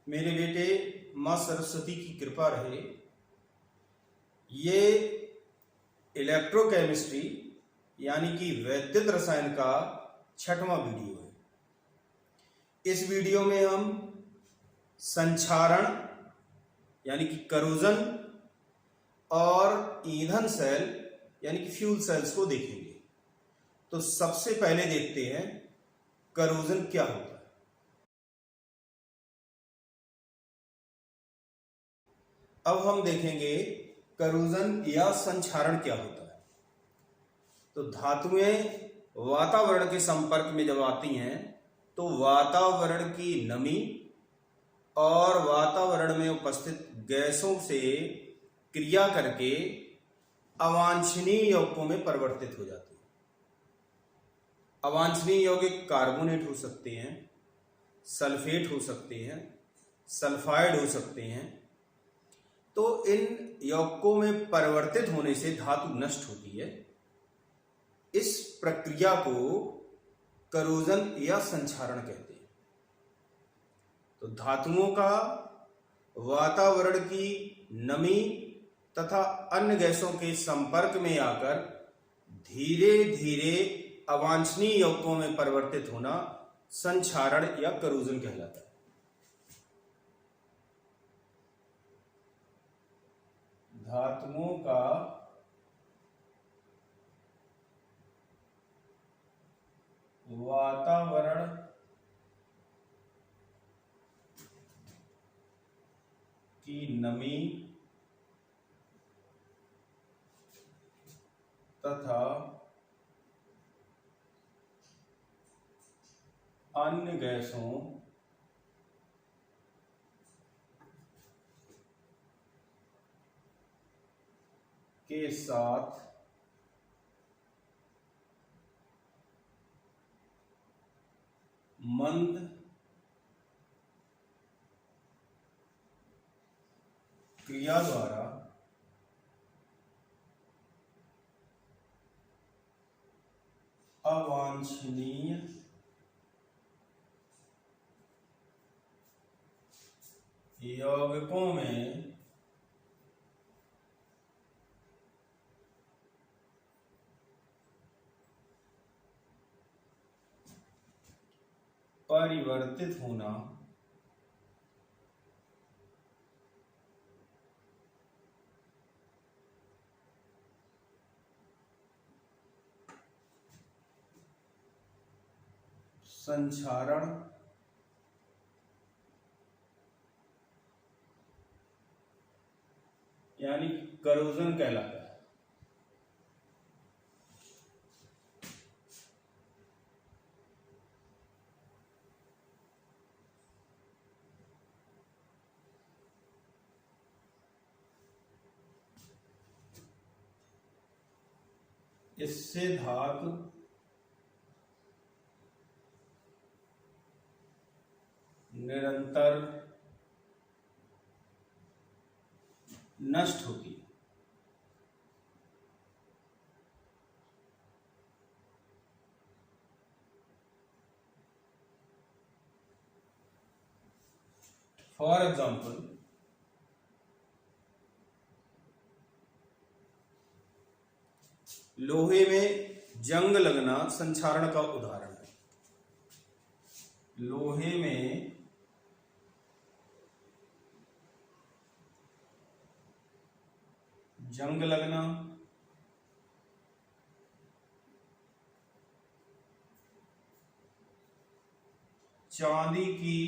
मेरे बेटे, माँ सरस्वती की कृपा रहे। ये इलेक्ट्रोकेमिस्ट्री यानी कि वैद्युत रसायन का 6वां वीडियो है। इस वीडियो में हम संक्षारण यानी कि करोजन और ईंधन सेल यानी कि फ्यूल सेल्स को देखेंगे। तो सबसे पहले देखते हैं करोजन क्या होता है। अब हम देखेंगे करोजन या संक्षारण क्या होता है। तो धातुएं वातावरण के संपर्क में जब आती हैं तो वातावरण की नमी और वातावरण में उपस्थित गैसों से क्रिया करके अवांछनीय यौगिकों में परिवर्तित हो जाती है। अवांछनीय यौगिक कार्बोनेट हो सकते हैं, सल्फेट हो सकते हैं, सल्फाइड हो सकते हैं। तो इन यौगिकों में परिवर्तित होने से धातु नष्ट होती है। इस प्रक्रिया को करोजन या संक्षारण कहते हैं। तो धातुओं का वातावरण की नमी तथा अन्य गैसों के संपर्क में आकर धीरे धीरे अवांछनीय यौगिकों में परिवर्तित होना संक्षारण या करोजन कहलाता है। धातुओं का वातावरण की नमी तथा अन्य गैसों के साथ मंद क्रिया द्वारा अवांछनीय यौगिकों में परिवर्तित होना संक्षारण यानी करोजन कहलाता है। इससे धातु निरंतर नष्ट होती है। फॉर एग्जाम्पल, लोहे में जंग लगना संक्षारण का उदाहरण है। लोहे में जंग लगना चांदी की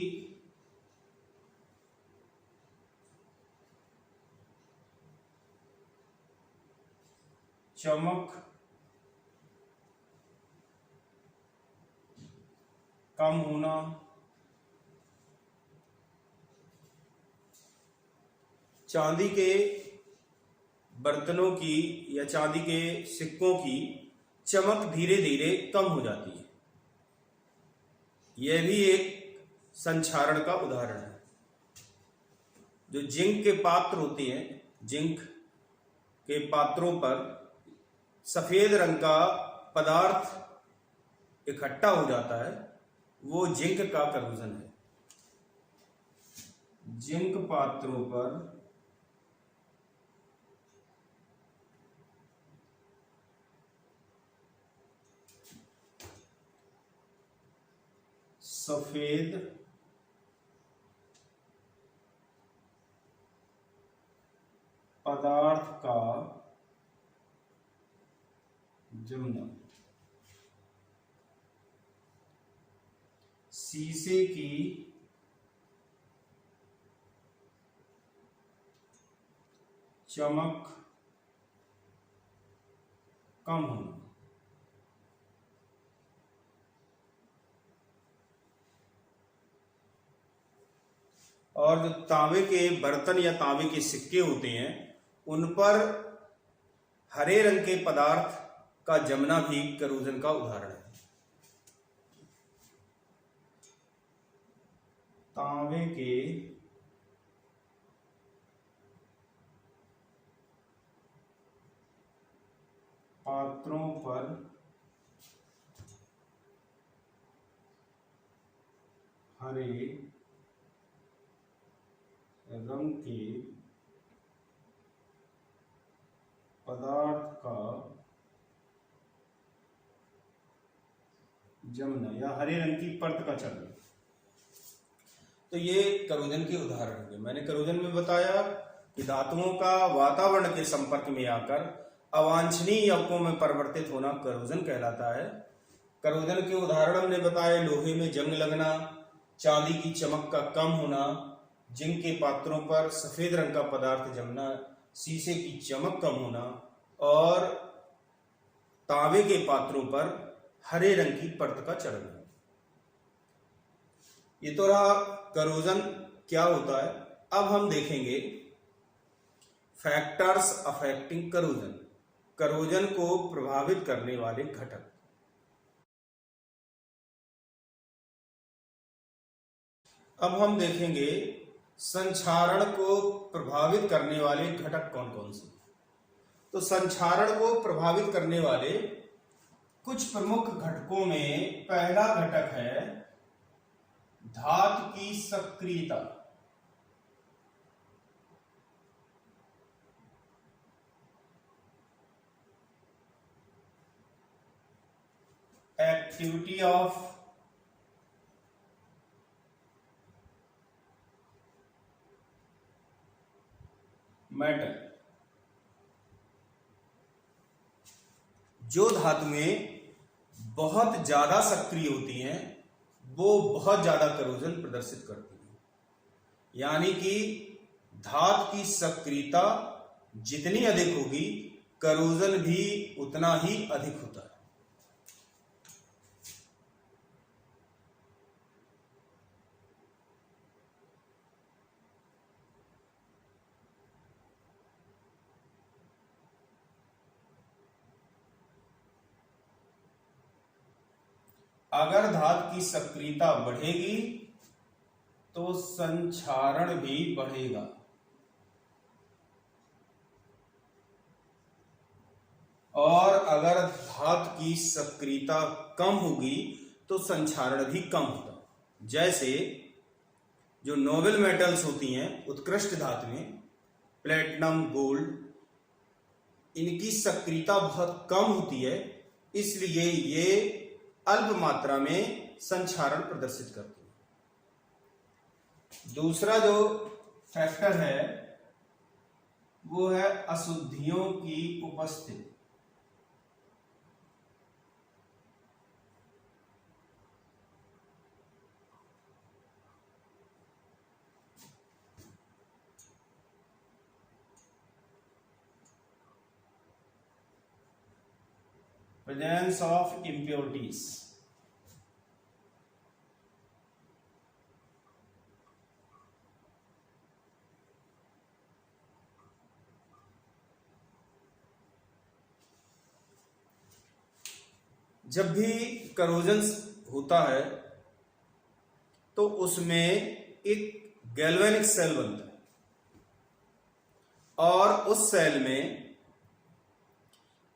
चमक कम होना, चांदी के बर्तनों की या चांदी के सिक्कों की चमक धीरे धीरे कम हो जाती है। यह भी एक संक्षारण का उदाहरण है। जो जिंक के पात्र होते हैं, जिंक के पात्रों पर सफेद रंग का पदार्थ इकट्ठा हो जाता है, वो जिंक का करोजन है। जिंक पात्रों पर सफेद पदार्थ का जमना, शीशे की चमक कम होना, और जो तांबे के बर्तन या तांबे के सिक्के होते हैं उन पर हरे रंग के पदार्थ का जमना भी करोजन का उदाहरण है। तांबे के पात्रों पर हरे रंग के पदार्थ का जमना या हरे रंग की परत का चलना, तो ये करोजन के उदाहरण होंगे। मैंने करोजन में बताया कि धातुओं का वातावरण के संपर्क में आकर अवांछनीय यौगिकों में परिवर्तित होना करोजन कहलाता है। करोजन के उदाहरण हमने बताए, लोहे में जंग लगना, चांदी की चमक का कम होना, जिंक के पात्रों पर सफेद रंग का पदार्थ जमना, शीशे की चमक कम होना, और तांबे के पात्रों पर हरे रंग की परत का चढ़ना। ये तो रहा करोजन क्या होता है। अब हम देखेंगे फैक्टर्स अफेक्टिंग करोजन, करोजन को प्रभावित करने वाले घटक। अब हम देखेंगे संक्षारण को प्रभावित करने वाले घटक कौन कौन से। तो संक्षारण को प्रभावित करने वाले कुछ प्रमुख घटकों में पहला घटक है धातु की सक्रियता। Activity of metal. जो धातुएं बहुत ज्यादा सक्रिय होती हैं वो बहुत ज्यादा करोजन प्रदर्शित करती हैं, यानी कि धातु की सक्रियता जितनी अधिक होगी करोजन भी उतना ही अधिक होता है। अगर धातु की सक्रियता बढ़ेगी तो संक्षारण भी बढ़ेगा, और अगर धातु की सक्रियता कम होगी तो संक्षारण भी कम होगा। जैसे जो नोबल मेटल्स होती हैं, उत्कृष्ट धातुएं, प्लेटिनम, गोल्ड, इनकी सक्रियता बहुत कम होती है, इसलिए ये अल्प मात्रा में संक्षारण प्रदर्शित करती है। दूसरा जो फैक्टर है वो है अशुद्धियों की उपस्थिति। Presence of impurities। जब भी करोजन होता है तो उसमें एक गैल्वेनिक सेल बनता है, और उस सेल में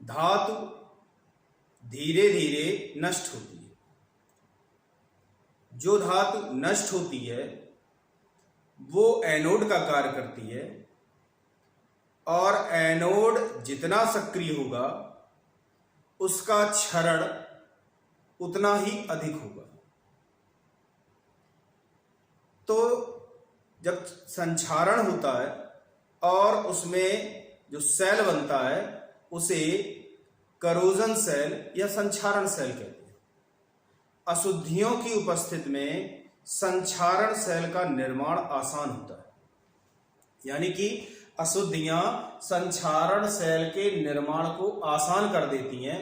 धातु धीरे धीरे नष्ट होती है। जो धातु नष्ट होती है वो एनोड का कार्य करती है, और एनोड जितना सक्रिय होगा उसका क्षरण उतना ही अधिक होगा। तो जब संक्षारण होता है और उसमें जो सेल बनता है उसे करोजन सेल या संक्षारण सेल कहते हैं। अशुद्धियों की उपस्थिति में संक्षारण सेल का निर्माण आसान होता है, यानी कि अशुद्धियां संक्षारण सेल के निर्माण को आसान कर देती हैं,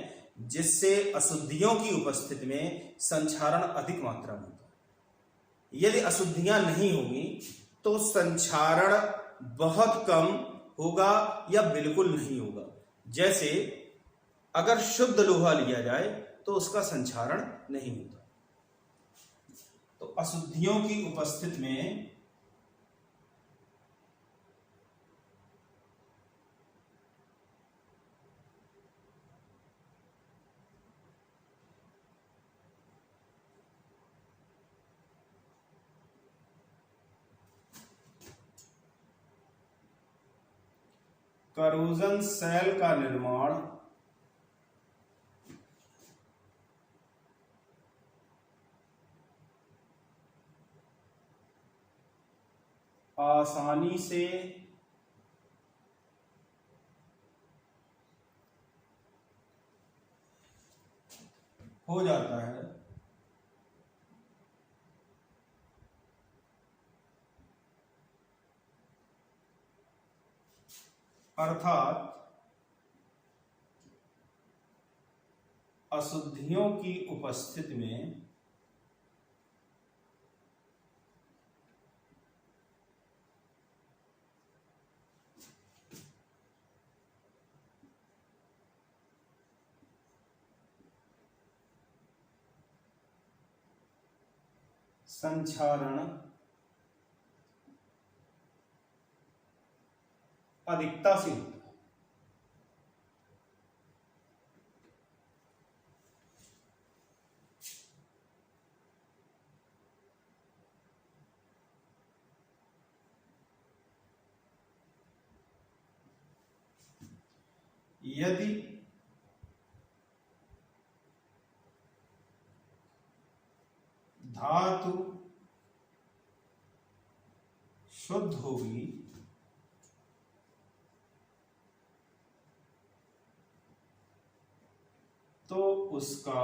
जिससे अशुद्धियों की उपस्थिति में संक्षारण अधिक मात्रा में होता है। यदि अशुद्धियां नहीं होंगी तो संक्षारण बहुत कम होगा या बिल्कुल नहीं होगा। जैसे अगर शुद्ध लोहा लिया जाए तो उसका संक्षारण नहीं होता। तो अशुद्धियों की उपस्थिति में करोजन सेल का निर्माण आसानी से हो जाता है, अर्थात अशुद्धियों की उपस्थिति में संक्षारण अधिकता से होता है। यदि धातु शुद्ध होगी तो उसका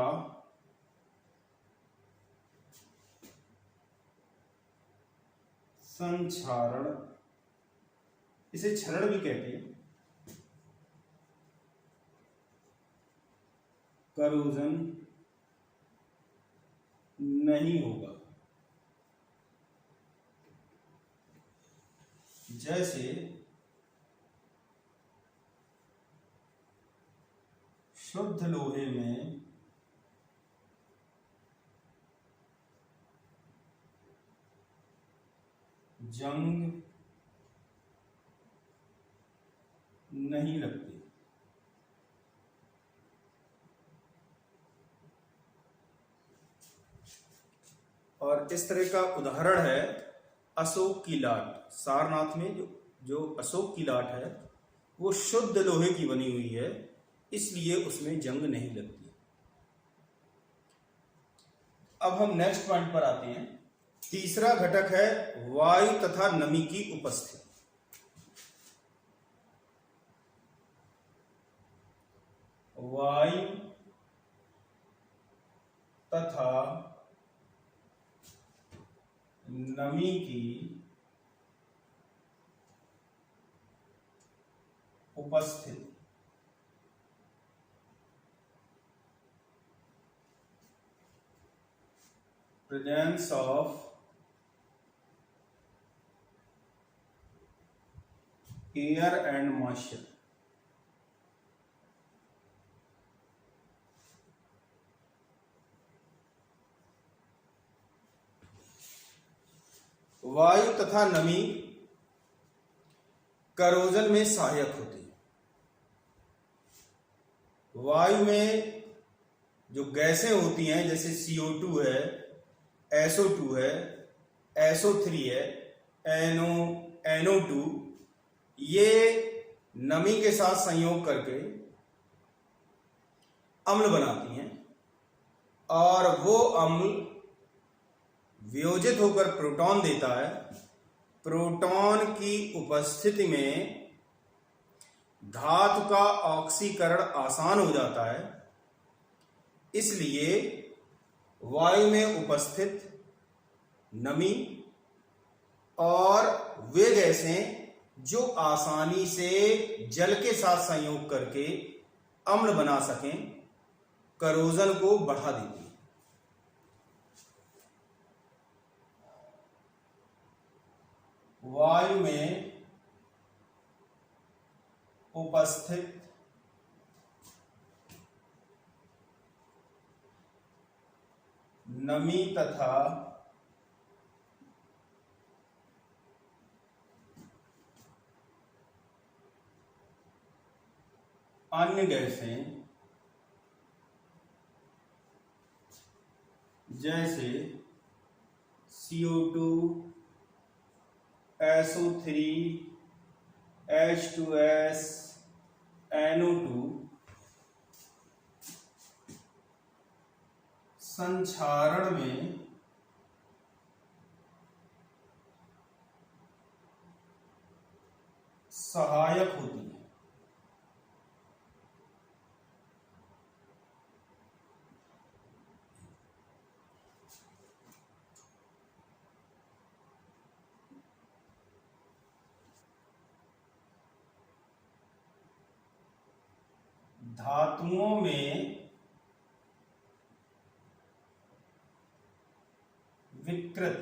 संक्षारण, इसे क्षरण भी कहते हैं, करोजन नहीं होगा। जैसे शुद्ध लोहे में जंग नहीं लगती। और इस तरह का उदाहरण है अशोक की लाट। सारनाथ में जो अशोक की लाट है वो शुद्ध लोहे की बनी हुई है, इसलिए उसमें जंग नहीं लगती। अब हम नेक्स्ट पॉइंट पर आते हैं। तीसरा घटक है वायु तथा नमी की उपस्थिति। वायु तथा नमी की उपस्थिति। Presence of air and moisture. वायु तथा नमी करोजन में सहायक होती है। वायु में जो गैसें होती हैं जैसे CO2 है, SO2 है, SO3 है, NO2 ये नमी के साथ संयोग करके अम्ल बनाती हैं और वो अम्ल वियोजित होकर प्रोटॉन देता है। प्रोटॉन की उपस्थिति में धातु का ऑक्सीकरण आसान हो जाता है, इसलिए वायु में उपस्थित नमी और वे गैसें जो आसानी से जल के साथ संयोग करके अम्ल बना सकें, करोजन को बढ़ा देती है। वायु में उपस्थित नमी तथा अन्य गैसें जैसे CO2, SO3, H2S, NO2 संक्षारण में सहायक होती है। धातुओं में विकृत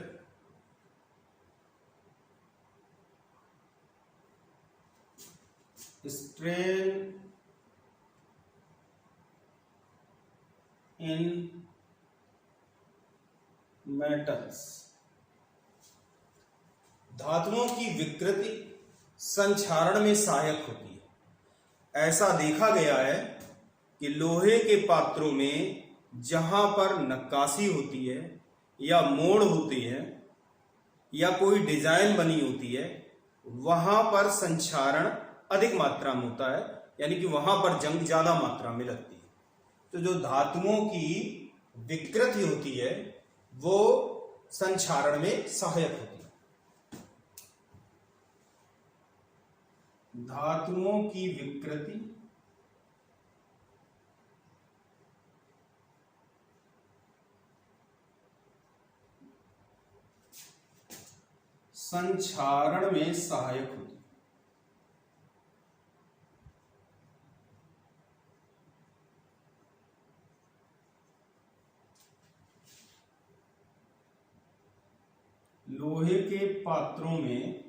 स्ट्रेन इन मेटल्स। धातुओं की विकृति संक्षारण में सहायक होती है। ऐसा देखा गया है कि लोहे के पात्रों में जहां पर नक्काशी होती है या मोड़ होती है या कोई डिजाइन बनी होती है, वहां पर संक्षारण अधिक मात्रा में होता है, यानी कि वहां पर जंग ज्यादा मात्रा में लगती है। तो जो धातुओं की विकृति होती है वो संक्षारण में सहायक होती है। धातुओं की विकृति संक्षारण में सहायक होती है। लोहे के पात्रों में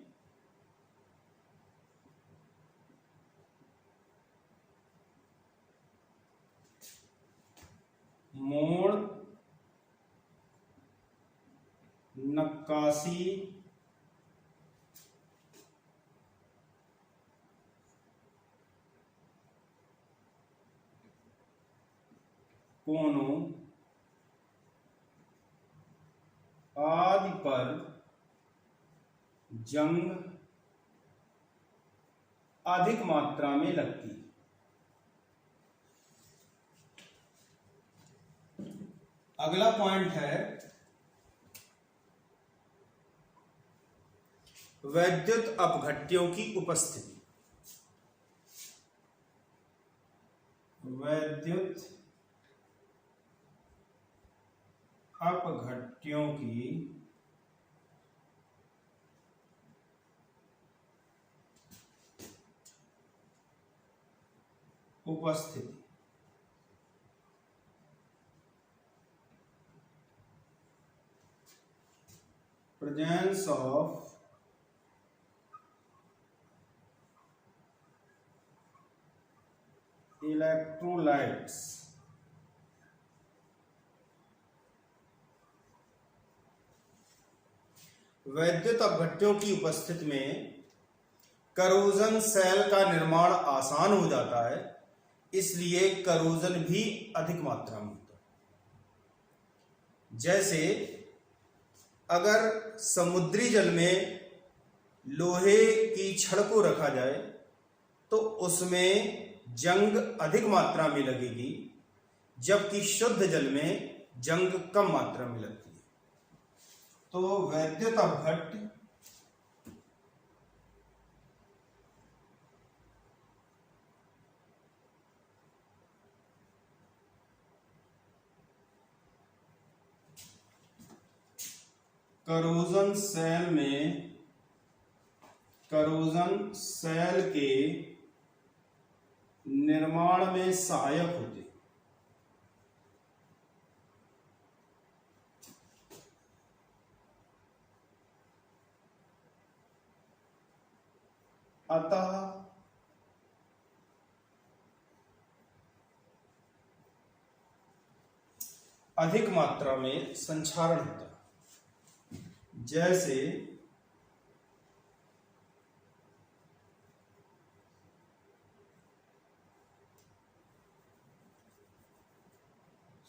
मोड़, नक्काशी, कोनों आदि पर जंग अधिक मात्रा में लगती है। अगला पॉइंट है वैद्युत अपघट्यों की उपस्थिति। वैद्युत अपघट्यों की उपस्थिति। Presence of electrolytes वैद्युत अपघट्यों की उपस्थिति में करोजन सेल का निर्माण आसान हो जाता है, इसलिए करोजन भी अधिक मात्रा में होता है। जैसे अगर समुद्री जल में लोहे की छड़ को रखा जाए तो उसमें जंग अधिक मात्रा में लगेगी, जबकि शुद्ध जल में जंग कम मात्रा में लगती है। तो वैद्युत अपघट्य करोजन सेल के निर्माण में सहायक होते हैं। अतः अधिक मात्रा में संक्षारण होता है। जैसे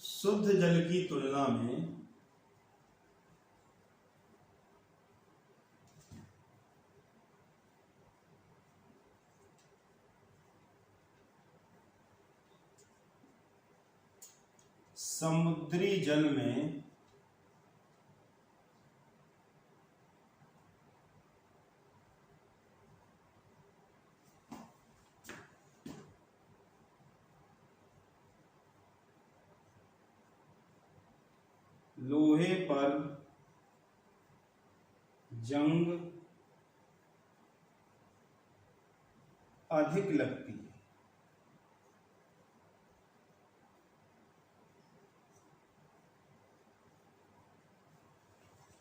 शुद्ध जल की तुलना में समुद्री जल में लोहे पर जंग अधिक लगती है।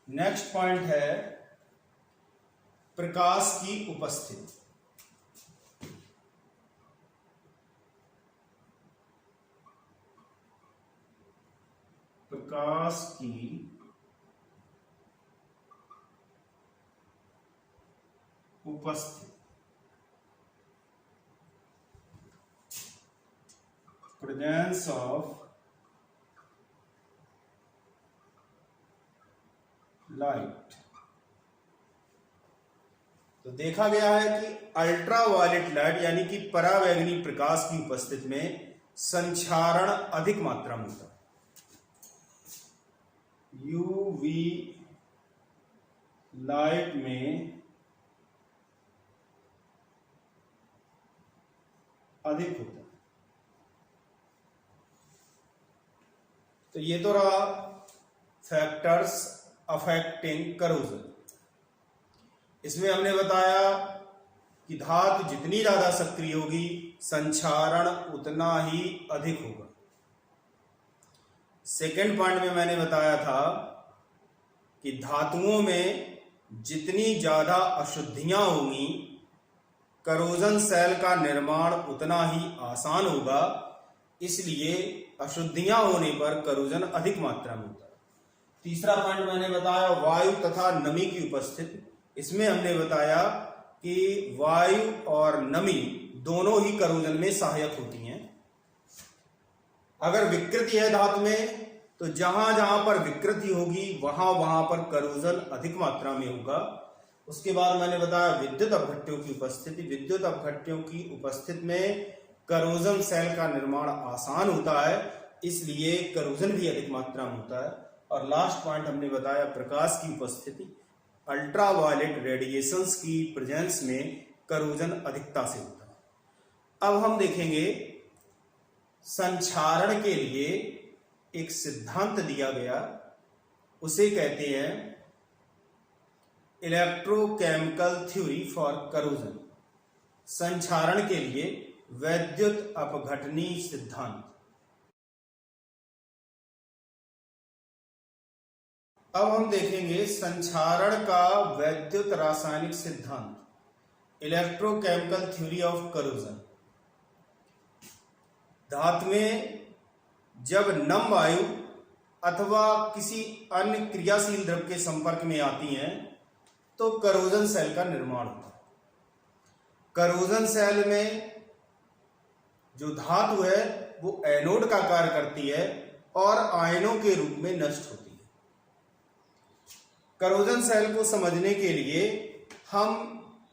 नेक्स्ट पॉइंट है प्रकाश की उपस्थिति। प्रकाश की उपस्थिति, प्रेजेंस ऑफ लाइट। तो देखा गया है कि अल्ट्रावायलेट लाइट यानी कि परावैंगनी प्रकाश की उपस्थिति में संक्षारण अधिक मात्रा में होता है। यूवी लाइट में अधिक होता है। तो ये तो रहा फैक्टर्स अफेक्टिंग करोजन। इसमें हमने बताया कि धातु जितनी ज्यादा सक्रिय होगी संक्षारण उतना ही अधिक होगा। सेकेंड पॉइंट में मैंने बताया था कि धातुओं में जितनी ज्यादा अशुद्धियां होंगी करोजन सेल का निर्माण उतना ही आसान होगा, इसलिए अशुद्धियां होने पर करोजन अधिक मात्रा में होता है। तीसरा पॉइंट मैंने बताया वायु तथा नमी की उपस्थिति। इसमें हमने बताया कि वायु और नमी दोनों ही करोजन में सहायक होती हैं। अगर विकृति है धातु में तो जहां जहां पर विकृति होगी वहां वहां पर करोजन अधिक मात्रा में होगा। उसके बाद मैंने बताया विद्युत अपघट्यों की उपस्थिति। विद्युत अपघट्यों की उपस्थिति में करोजन सेल का निर्माण आसान होता है, इसलिए करोजन भी अधिक मात्रा में होता है। और लास्ट पॉइंट हमने बताया प्रकाश की उपस्थिति। अल्ट्रावायलेट रेडिएशंस की प्रेजेंस में करोजन अधिकता से होता है। अब हम देखेंगे संक्षारण के लिए एक सिद्धांत दिया गया, उसे कहते हैं इलेक्ट्रोकेमिकल थ्योरी फॉर करोजन। संक्षारण के लिए वैद्युत अपघटनी सिद्धांत। अब हम देखेंगे संक्षारण का वैद्युत रासायनिक सिद्धांत, इलेक्ट्रोकेमिकल थ्योरी ऑफ करोजन। धातु में जब नम वायु अथवा किसी अन्य क्रियाशील द्रव के संपर्क में आती हैं तो करोजन सेल का निर्माण होता है। करोजन सेल में जो धातु है वो एनोड का कार्य करती है और आयनों के रूप में नष्ट होती है। करोजन सेल को समझने के लिए हम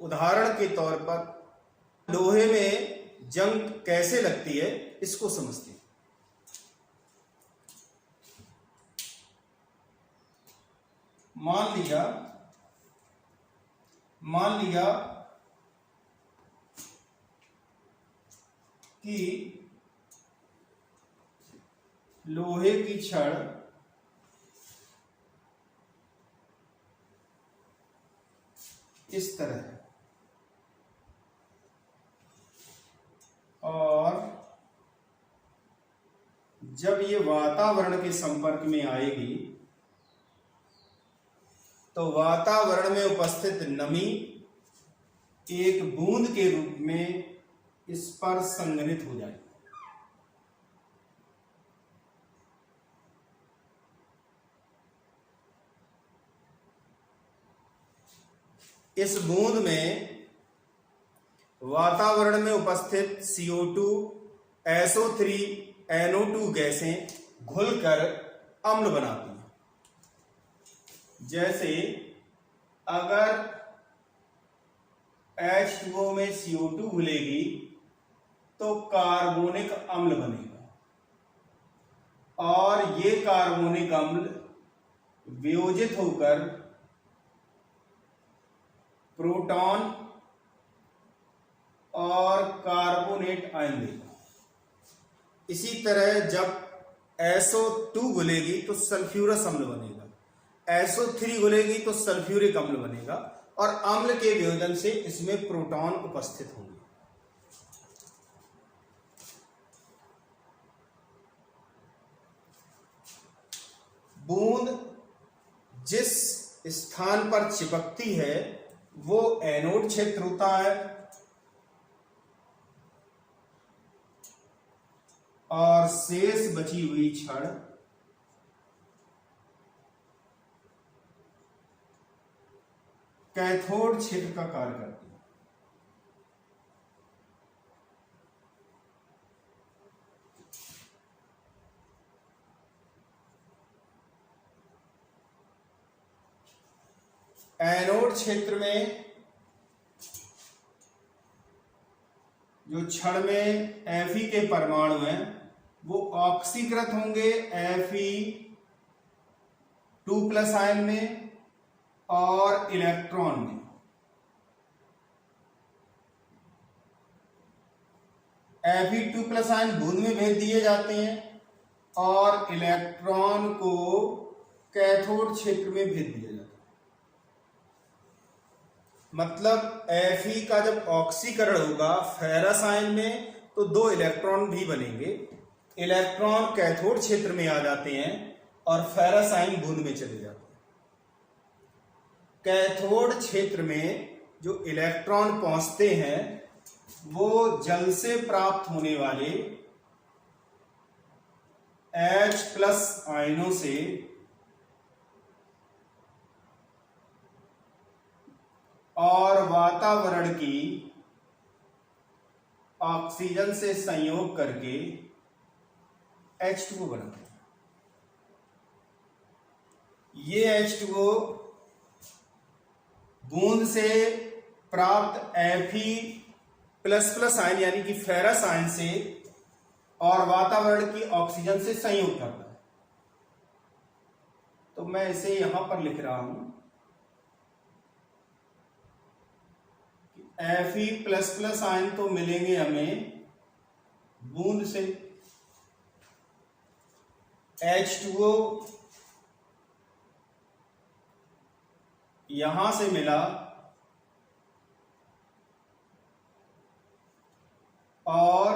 उदाहरण के तौर पर लोहे में जंग कैसे लगती है इसको समझते हैं। मान लिया कि लोहे की छड़ इस तरह है और जब ये वातावरण के संपर्क में आएगी तो वातावरण में उपस्थित नमी एक बूंद के रूप में इस पर संघनित हो जाएगी। इस बूंद में वातावरण में उपस्थित CO2, SO3, NO2 गैसें घुलकर अम्ल बनाती हैं। जैसे अगर H2O में CO2 घुलेगी तो कार्बोनिक अम्ल बनेगा और ये कार्बोनिक अम्ल वियोजित होकर प्रोटॉन और कार्बोनेट आयन देगा। इसी तरह जब SO2 घुलेगी तो सल्फ्यूरस अम्ल बनेगा, SO3 घुलेगी तो सल्फ्यूरिक अम्ल बनेगा और अम्ल के वियोजन से इसमें प्रोटॉन उपस्थित होंगे। बूंद जिस स्थान पर चिपकती है वो एनोड क्षेत्र होता है और शेष बची हुई छड़ कैथोड क्षेत्र का कार्य करती है। एनोड क्षेत्र में जो छड़ में Fe के परमाणु हैं वो ऑक्सीकृत होंगे Fe2+ आयन में और इलेक्ट्रॉन में। Fe2+ आयन बूंद में भेज दिए जाते हैं और इलेक्ट्रॉन को कैथोड क्षेत्र में भेज दिया जाता है। मतलब Fe का जब ऑक्सीकरण होगा फेरस आयन में तो 2 इलेक्ट्रॉन भी बनेंगे। इलेक्ट्रॉन कैथोड क्षेत्र में आ जाते हैं और फेरस आयन बूंद में चले जाते हैं। कैथोड क्षेत्र में जो इलेक्ट्रॉन पहुंचते हैं वो जल से प्राप्त होने वाले H+ आयनों से और वातावरण की ऑक्सीजन से संयोग करके H2O बनाते हैं। ये H2O बूंद से प्राप्त Fe++ आयन यानी कि फेरस आयन से और वातावरण की ऑक्सीजन से संयोग करता है। तो मैं इसे यहां पर लिख रहा हूं Fe++ आयन तो मिलेंगे हमें बूंद से, H2O यहां से मिला और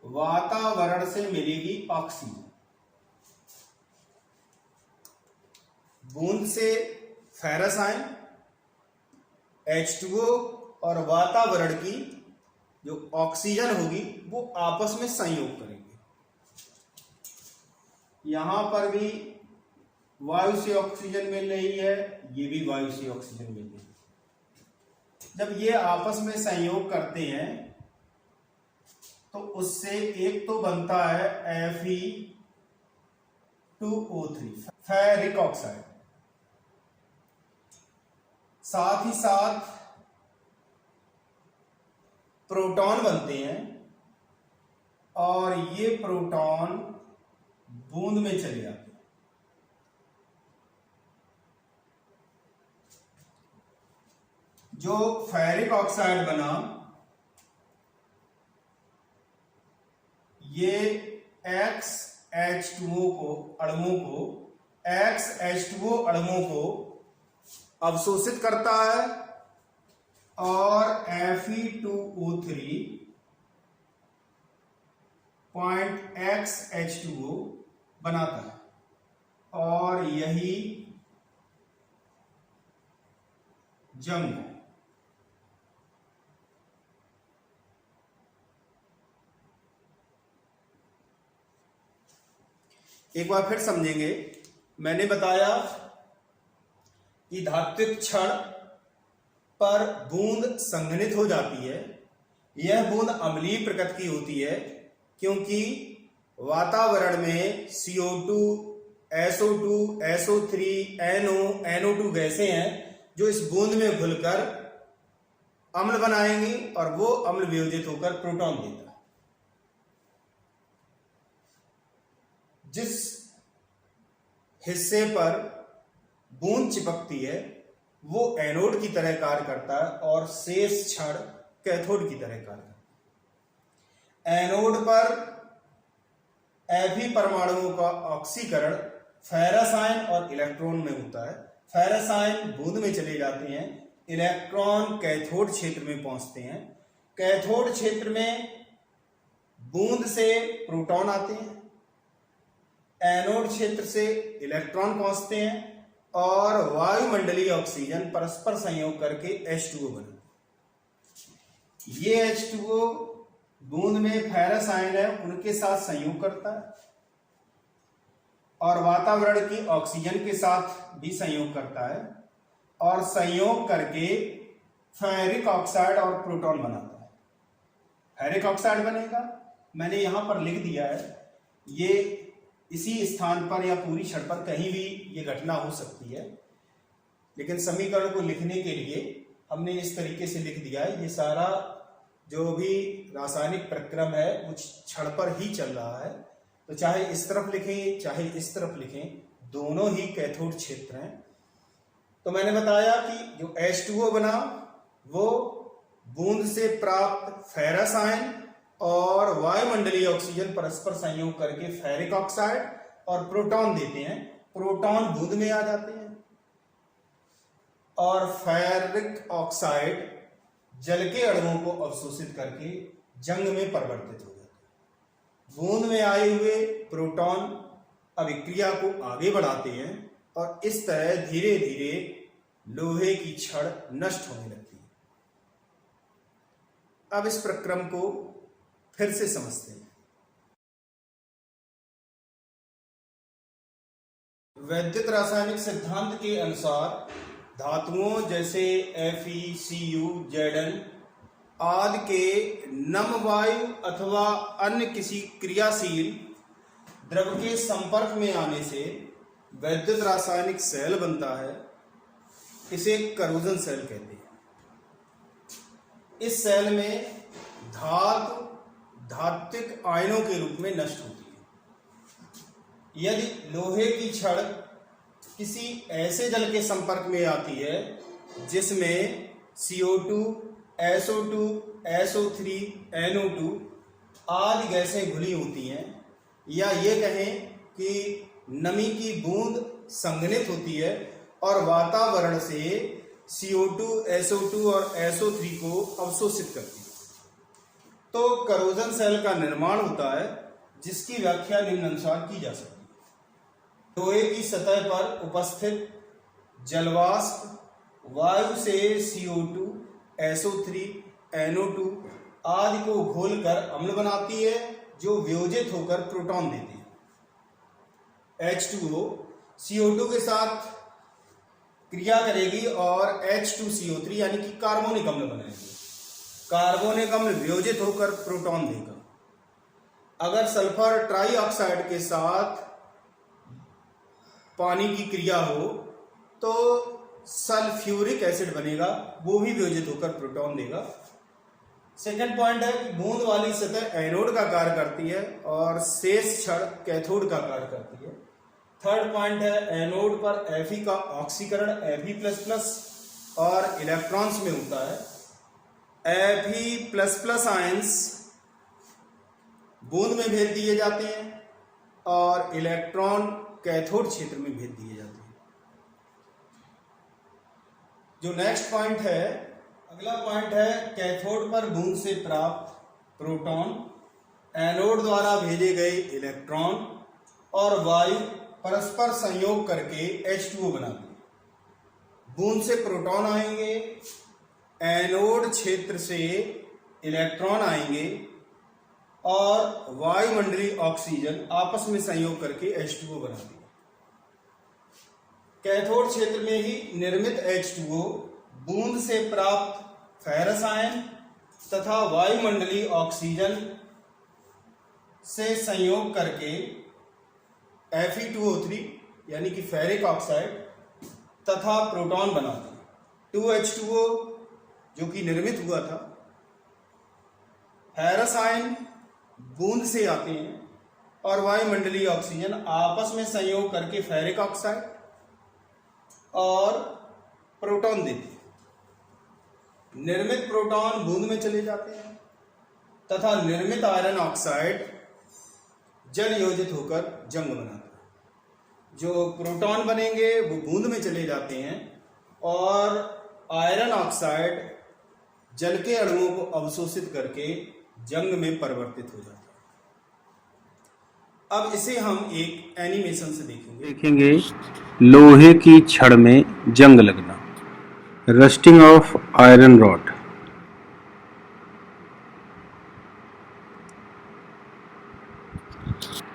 वातावरण से मिलेगी ऑक्सीजन। बूंद से फेरस आयन, H2O और वातावरण की जो ऑक्सीजन होगी वो आपस में संयोग करेंगे। यहां पर भी वायु से ऑक्सीजन मिल रही है, ये भी वायु से ऑक्सीजन मिल रही है। जब ये आपस में संयोग करते हैं तो उससे एक तो बनता है Fe2O3 फेरिक ऑक्साइड। साथ ही साथ प्रोटॉन बनते हैं और ये प्रोटॉन बूंद में चले जाते हैं। जो फेरिक ऑक्साइड बना ये XH2O अणुओं को अवशोषित करता है और Fe2O3.XH2O बनाता है और यही जंग है। एक बार फिर समझेंगे। मैंने बताया कि धात्विक क्षण पर बूंद संघनित हो जाती है। यह बूंद अम्लीय प्रकृति की होती है क्योंकि वातावरण में CO2, SO2, SO3, NO, NO2 गैसें हैं जो इस बूंद में घुलकर अम्ल बनाएंगी और वो अम्ल वियोजित होकर प्रोटॉन देता है। जिस हिस्से पर बूंद चिपकती है वो एनोड की तरह कार्य करता है और शेष क्षण कैथोड की तरह कार्य करता है। एनोड पर Fe परमाणुओं का ऑक्सीकरण फेरस आयन और इलेक्ट्रॉन में होता है। फेरस आयन बूंद में चले जाते हैं, इलेक्ट्रॉन कैथोड क्षेत्र में पहुंचते हैं। कैथोड क्षेत्र में बूंद से प्रोटॉन आते हैं, एनोड क्षेत्र से इलेक्ट्रॉन पहुंचते हैं और वायुमंडलीय ऑक्सीजन परस्पर संयोग करके H2O बनाते हैं। ये H2O बूंद में फेरस आयन है उनके साथ संयोग करता है और वातावरण की ऑक्सीजन के साथ भी संयोग करता है और संयोग करके फेरिक ऑक्साइड और प्रोटॉन बनाता है। फेरिक ऑक्साइड बनेगा, मैंने यहां पर लिख दिया है। ये इसी स्थान पर या पूरी छड़ पर कहीं भी ये घटना हो सकती है, लेकिन समीकरण को लिखने के लिए हमने इस तरीके से लिख दिया है। ये सारा जो भी रासायनिक प्रक्रम है वो छड़ पर ही चल रहा है, तो चाहे इस तरफ लिखें चाहे इस तरफ लिखें, दोनों ही कैथोड क्षेत्र हैं। तो मैंने बताया कि जो H2O बना वो बूंद से प्राप्त फेरस आयन और वायुमंडलीय ऑक्सीजन परस्पर संयोग करके फेरिक ऑक्साइड और प्रोटॉन देते हैं। प्रोटॉन बूंद में आ जाते हैं और फेरिक ऑक्साइड जल के अणुओं को अवशोषित करके जंग में परिवर्तित हो जाते हैं। बूंद में आए हुए प्रोटॉन अभिक्रिया को आगे बढ़ाते हैं और इस तरह धीरे धीरे लोहे की छड़ नष्ट होने लगती है। अब इस प्रक्रम को फिर से समझते हैं। वैद्युत रासायनिक सिद्धांत के अनुसार धातुओं जैसे Fe, Cu, Zn आदि के नम वायु अथवा अन्य किसी क्रियाशील द्रव के संपर्क में आने से वैद्युत रासायनिक सेल बनता है। इसे करोजन सेल कहते हैं। इस सेल में धातु धात्विक आयनों के रूप में नष्ट होती है। यदि लोहे की छड़ किसी ऐसे जल के संपर्क में आती है जिसमें CO2, SO2, SO3, NO2 आदि गैसें घुली होती हैं, या ये कहें कि नमी की बूंद संघनित होती है और वातावरण से CO2, SO2 और SO3 को अवशोषित करती है, तो करोजन सेल का निर्माण होता है, जिसकी व्याख्या निम्नानुसार की जा सकती है। लोहे की सतह पर उपस्थित जलवाष्प वायु से CO2, SO3, NO2 आदि को घोलकर अम्ल बनाती है, जो वियोजित होकर प्रोटॉन देती है। H2O CO2 के साथ क्रिया करेगी और H2CO3 यानी कि कार्बोनिक अम्ल बनाएगी। कार्बोनिक अम्ल वियोजित होकर प्रोटॉन देगा। अगर सल्फर ट्राइऑक्साइड के साथ पानी की क्रिया हो तो सल्फ्यूरिक एसिड बनेगा, वो भी वियोजित होकर प्रोटॉन देगा। सेकेंड पॉइंट है कि बूंद वाली सतह एनोड का कार्य करती है और शेष छड़ कैथोड का कार्य करती है। थर्ड पॉइंट है एनोड पर Fe का ऑक्सीकरण Fe++ और इलेक्ट्रॉन्स में होता है। Fe++ आयंस बूंद में भेज दिए जाते हैं और इलेक्ट्रॉन कैथोड क्षेत्र में भेज दिए जाते हैं। जो नेक्स्ट पॉइंट है, अगला पॉइंट है कैथोड पर बूंद से प्राप्त प्रोटॉन एनोड द्वारा भेजे गए इलेक्ट्रॉन और वायु परस्पर संयोग करके H2O बनाते हैं। बूंद से प्रोटॉन आएंगे, एनोड क्षेत्र से इलेक्ट्रॉन आएंगे और वायुमंडलीय ऑक्सीजन आपस में संयोग करके H2O बनाती है। कैथोड क्षेत्र में ही निर्मित H2O बूंद से प्राप्त फेरस आयन तथा वायुमंडलीय ऑक्सीजन से संयोग करके Fe2O3 यानी कि फेरिक ऑक्साइड तथा प्रोटॉन बनाते हैं। 2H2O जो कि निर्मित हुआ था, फेरस आयन बूंद से आते हैं और वायुमंडलीय ऑक्सीजन आपस में संयोग करके फेरिक ऑक्साइड और प्रोटॉन देते हैं। निर्मित प्रोटॉन बूंद में चले जाते हैं तथा निर्मित आयरन ऑक्साइड जल योजित होकर जंग बनाता है। जो प्रोटॉन बनेंगे वो बूंद में चले जाते हैं और आयरन ऑक्साइड जल के अणुओं को अवशोषित करके जंग में परिवर्तित हो जाता है। अब इसे हम एक एनिमेशन से देखेंगे। लोहे की छड़ में जंग लगना, रस्टिंग ऑफ आयरन रॉड।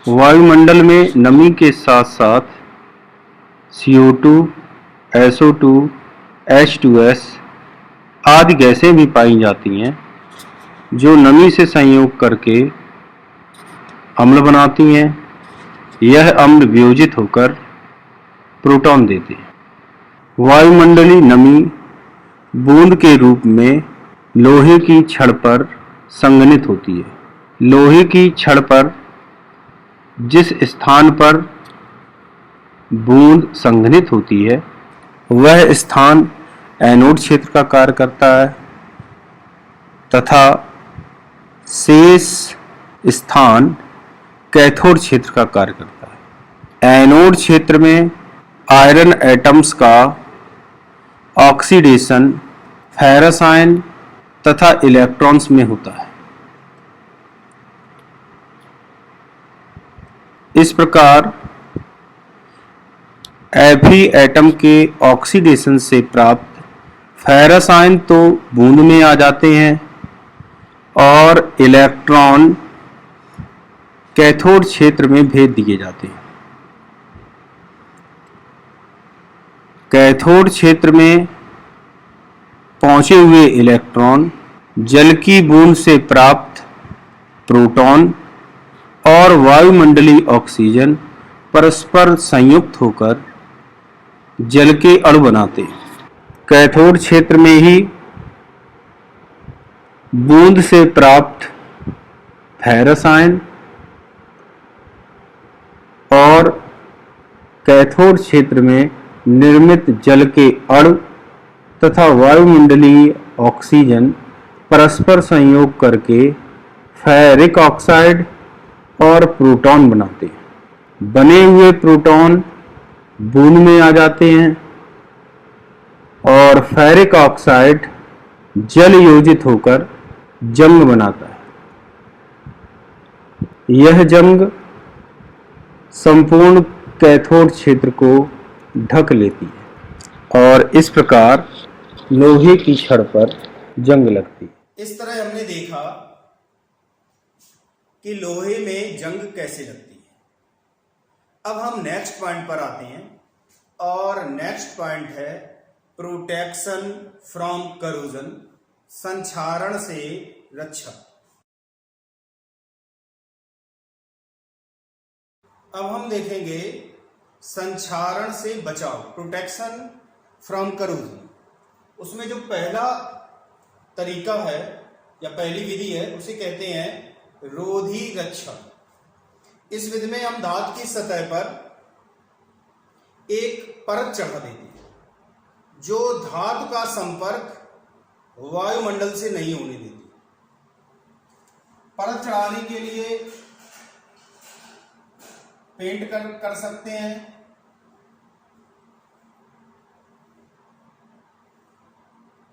वायुमंडल में नमी के साथ साथ CO2, SO2, H2S आदि गैसें भी पाई जाती हैं, जो नमी से संयोग करके अम्ल बनाती हैं। यह अम्ल वियोजित होकर प्रोटॉन देते हैं। वायुमंडलीय नमी बूंद के रूप में लोहे की छड़ पर संघनित होती है। लोहे की छड़ पर जिस स्थान पर बूंद संघनित होती है वह स्थान एनोड क्षेत्र का कार्य करता है तथा शेष स्थान कैथोड क्षेत्र का कार्य करता है। एनोड क्षेत्र में आयरन एटम्स का ऑक्सीडेशन फेरस आयन तथा इलेक्ट्रॉन्स में होता है। इस प्रकार Fe एटम के ऑक्सीडेशन से प्राप्त फेरस आयन तो बूंद में आ जाते हैं और इलेक्ट्रॉन कैथोड क्षेत्र में भेज दिए जाते हैं। कैथोड क्षेत्र में पहुंचे हुए इलेक्ट्रॉन जल की बूंद से प्राप्त प्रोटॉन और वायुमंडलीय ऑक्सीजन परस्पर संयुक्त होकर जल के अणु बनाते हैं। कैथोड क्षेत्र में ही बूंद से प्राप्त फेरस आयन और कैथोड क्षेत्र में निर्मित जल के अणु तथा वायुमंडलीय ऑक्सीजन परस्पर संयोग करके फेरिक ऑक्साइड और प्रोटॉन बनाते हैं। बने हुए प्रोटॉन बूंद में आ जाते हैं और फेरिक ऑक्साइड जल योजित होकर जंग बनाता है। यह जंग संपूर्ण कैथोड क्षेत्र को ढक लेती है और इस प्रकार लोहे की छड़ पर जंग लगती है। इस तरह हमने देखा कि लोहे में जंग कैसे लगती है। अब हम नेक्स्ट पॉइंट पर आते हैं और नेक्स्ट पॉइंट है प्रोटेक्शन फ्रॉम करोजन, संक्षारण से रक्षा। अब हम देखेंगे संक्षारण से बचाव, प्रोटेक्शन फ्रॉम करोजन। उसमें जो पहला तरीका है या पहली विधि है उसे कहते हैं रोधी रक्षण। इस विधि में हम धातु की सतह पर एक परत चढ़ा देते हैं जो धातु का संपर्क वायुमंडल से नहीं होने देती। परत चढ़ाने के लिए पेंट कर सकते हैं,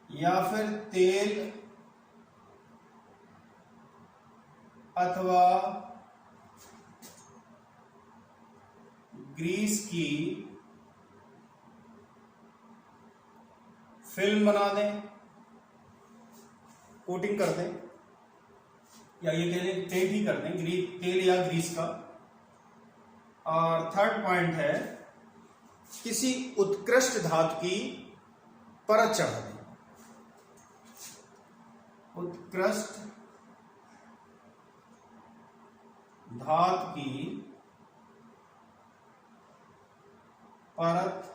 या फिर तेल अथवा ग्रीस की फिल्म बना दें, कोटिंग कर दें, या ये कह दें पेंट ही कर दें, तेल या ग्रीस का। और थर्ड पॉइंट है किसी उत्कृष्ट धातु की परत चढ़ा दें। उत्कृष्ट धातु की परत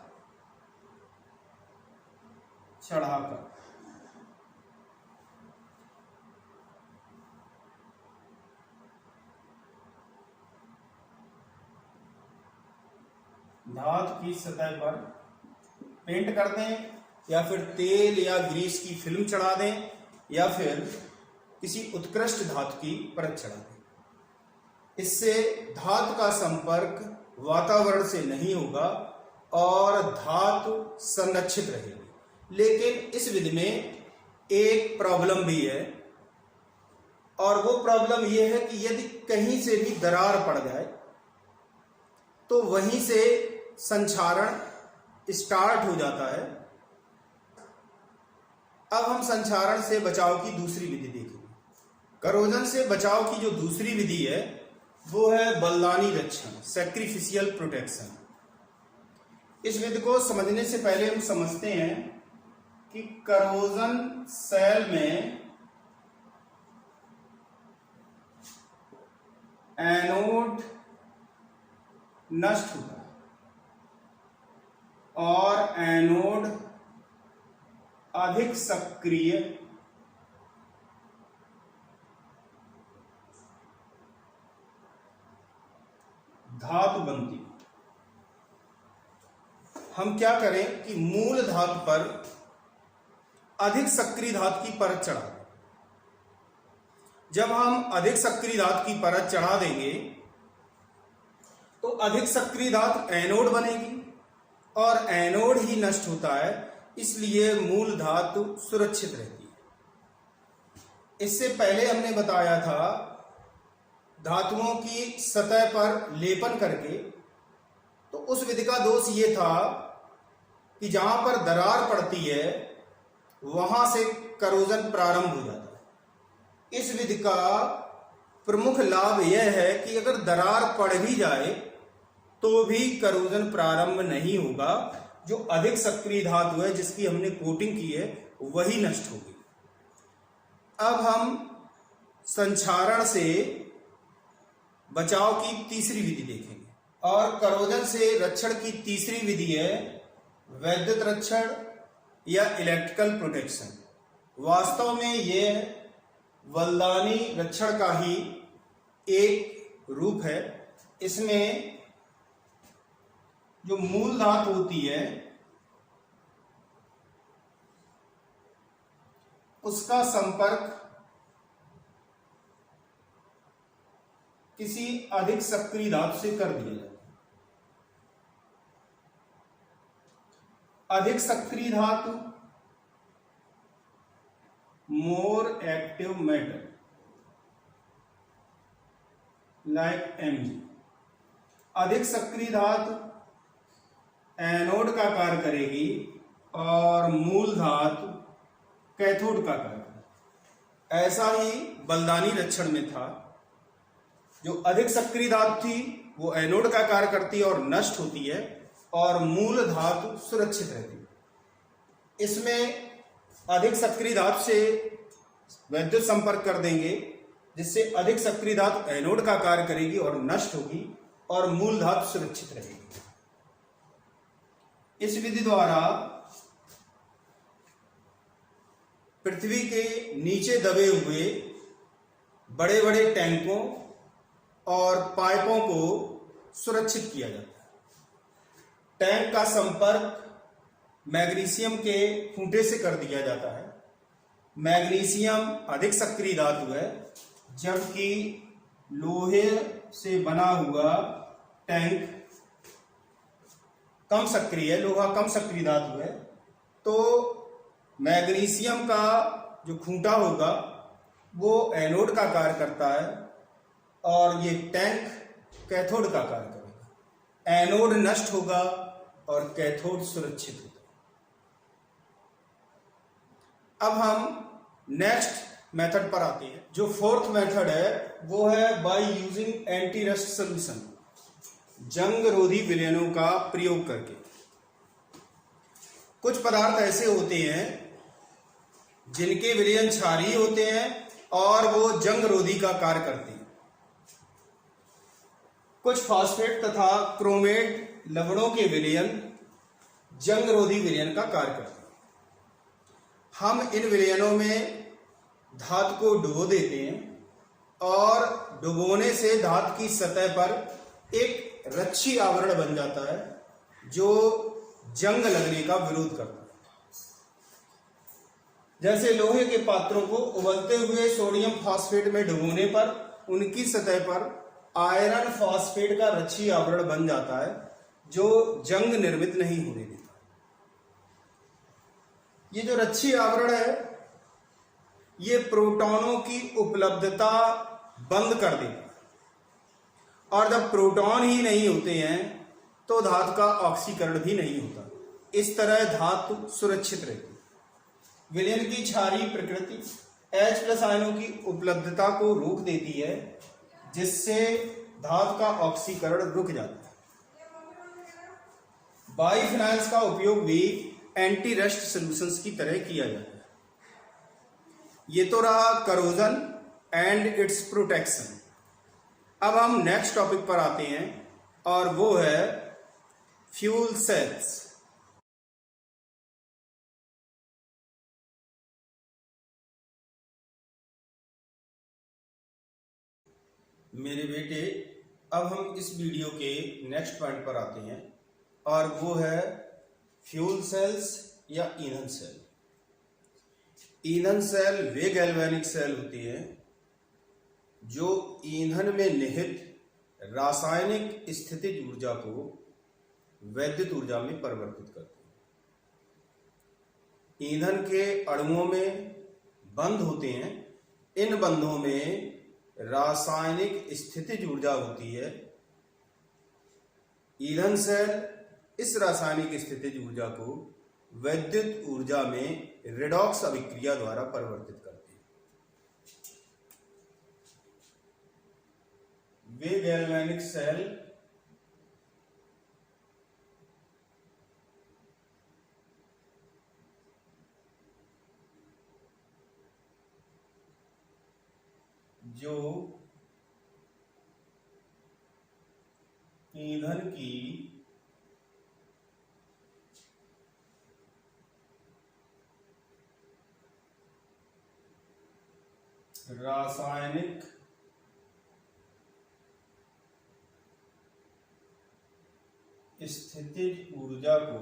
चढ़ाकर धातु की सतह पर पेंट कर दें, या फिर तेल या ग्रीस की फिल्म चढ़ा दें, या फिर किसी उत्कृष्ट धातु की परत चढ़ा दें। इससे धातु का संपर्क वातावरण से नहीं होगा और धातु संरक्षित रहेगी। लेकिन इस विधि में एक प्रॉब्लम भी है, और वो प्रॉब्लम यह है कि यदि कहीं से भी दरार पड़ जाए तो वहीं से संक्षारण स्टार्ट हो जाता है। अब हम संक्षारण से बचाव की दूसरी विधि देखेंगे। करोजन से बचाव की जो दूसरी विधि है वो है बलिदानी रक्षण, सैक्रिफिशियल प्रोटेक्शन। इस विधि को समझने से पहले हम समझते हैं कि करोजन सेल में एनोड नष्ट होता है और एनोड अधिक सक्रिय धातु बनती है। हम क्या करें कि मूल धातु पर अधिक सक्रिय धातु की परत चढ़ा दें। जब हम अधिक सक्रिय धातु की परत चढ़ा देंगे तो अधिक सक्रिय धातु एनोड बनेगी और एनोड ही नष्ट होता है, इसलिए मूल धातु सुरक्षित रहती है। इससे पहले हमने बताया था धातुओं की सतह पर लेपन करके, तो उस विधि का दोष ये था कि जहां पर दरार पड़ती है वहां से करोजन प्रारंभ हो जाता है। इस विधि का प्रमुख लाभ यह है कि अगर दरार पड़ भी जाए तो भी करोजन प्रारंभ नहीं होगा। जो अधिक सक्रिय धातु है जिसकी हमने कोटिंग की है वही नष्ट होगी। अब हम संक्षारण से बचाव की तीसरी विधि देखेंगे, और करोजन से रक्षण की तीसरी विधि है वैद्युत रक्षण या इलेक्ट्रिकल प्रोटेक्शन। वास्तव में यह बलिदानी रक्षण का ही एक रूप है। इसमें जो मूल धातु होती है उसका संपर्क किसी अधिक सक्रिय धातु से कर दिया जाता है। अधिक सक्रिय धातु more active metal like Mg। अधिक सक्रिय धातु एनोड का कार्य करेगी और मूल धातु कैथोड का कार्य करेगी। ऐसा ही बलिदानी रक्षण में था। जो अधिक सक्रिय धातु थी वो एनोड का कार्य करती है और नष्ट होती है, और मूल धातु सुरक्षित रहती है। इसमें अधिक सक्रिय धातु से वैद्युत संपर्क कर देंगे जिससे अधिक सक्रिय धातु एनोड का कार्य करेगी और नष्ट होगी, और मूल धातु सुरक्षित रहेगी। इस विधि द्वारा पृथ्वी के नीचे दबे हुए बड़े बड़े टैंकों और पाइपों को सुरक्षित किया जाता है। टैंक का संपर्क मैग्नीशियम के खूंटे से कर दिया जाता है। मैग्नीशियम अधिक सक्रिय धातु है, जबकि लोहे से बना हुआ टैंक कम सक्रिय है, लोहा कम सक्रिय धातु है। तो मैग्नीशियम का जो खूंटा होगा वो एनोड का कार्य करता है और ये टैंक कैथोड का कार्य करेगा। एनोड नष्ट होगा और कैथोड सुरक्षित होगा। अब हम नेक्स्ट मेथड पर आते हैं। जो फोर्थ मेथड है वो है by using anti rust solution, जंग रोधी विलयनों का प्रयोग करके। कुछ पदार्थ ऐसे होते हैं जिनके विलयन क्षारीय होते हैं और वो जंग रोधी का कार्य करते हैं। कुछ फास्फेट तथा क्रोमेट लवणों के विलयन जंग रोधी विलयन का कार्य करते हैं। हम इन विलयनों में धातु को डुबो देते हैं और डुबोने से धातु की सतह पर एक रच्छी आवरण बन जाता है जो जंग लगने का विरोध करता है। जैसे लोहे के पात्रों को उबलते हुए सोडियम फास्फेट में डुबोने पर उनकी सतह पर आयरन फास्फेट का रच्छी आवरण बन जाता है जो जंग निर्मित नहीं होने देता। ये जो रच्छी आवरण है ये प्रोटॉनों की उपलब्धता बंद कर देता है, और जब प्रोटॉन ही नहीं होते हैं तो धातु का ऑक्सीकरण भी नहीं होता। इस तरह धातु सुरक्षित रहती है। विलयन की क्षारीय प्रकृति H+ आयनों की उपलब्धता को रोक देती है, जिससे धातु का ऑक्सीकरण रुक जाता है। बाइफिनाइल्स का उपयोग भी एंटी रस्ट सॉल्यूशंस की तरह किया जाता है। ये तो रहा करोजन एंड इट्स प्रोटेक्शन। अब हम नेक्स्ट टॉपिक पर आते हैं और वो है फ्यूल सेल्स। मेरे बेटे, अब हम इस वीडियो के नेक्स्ट पॉइंट पर आते हैं और वो है फ्यूल सेल्स या ईंधन सेल। ईंधन सेल वे गैल्वेनिक सेल होती है जो ईंधन में निहित रासायनिक स्थितिज ऊर्जा को वैद्युत ऊर्जा में परिवर्तित करती है। ईंधन के अणुओं में बंध होते हैं। इन बंधों में रासायनिक स्थितिज ऊर्जा होती है। ईंधन सेल इस रासायनिक स्थितिज ऊर्जा को वैद्युत ऊर्जा में रेडॉक्स अभिक्रिया द्वारा परिवर्तित करते हैं। वे गैल्वेनिक सेल जो ईंधन की रासायनिक स्थितिज ऊर्जा को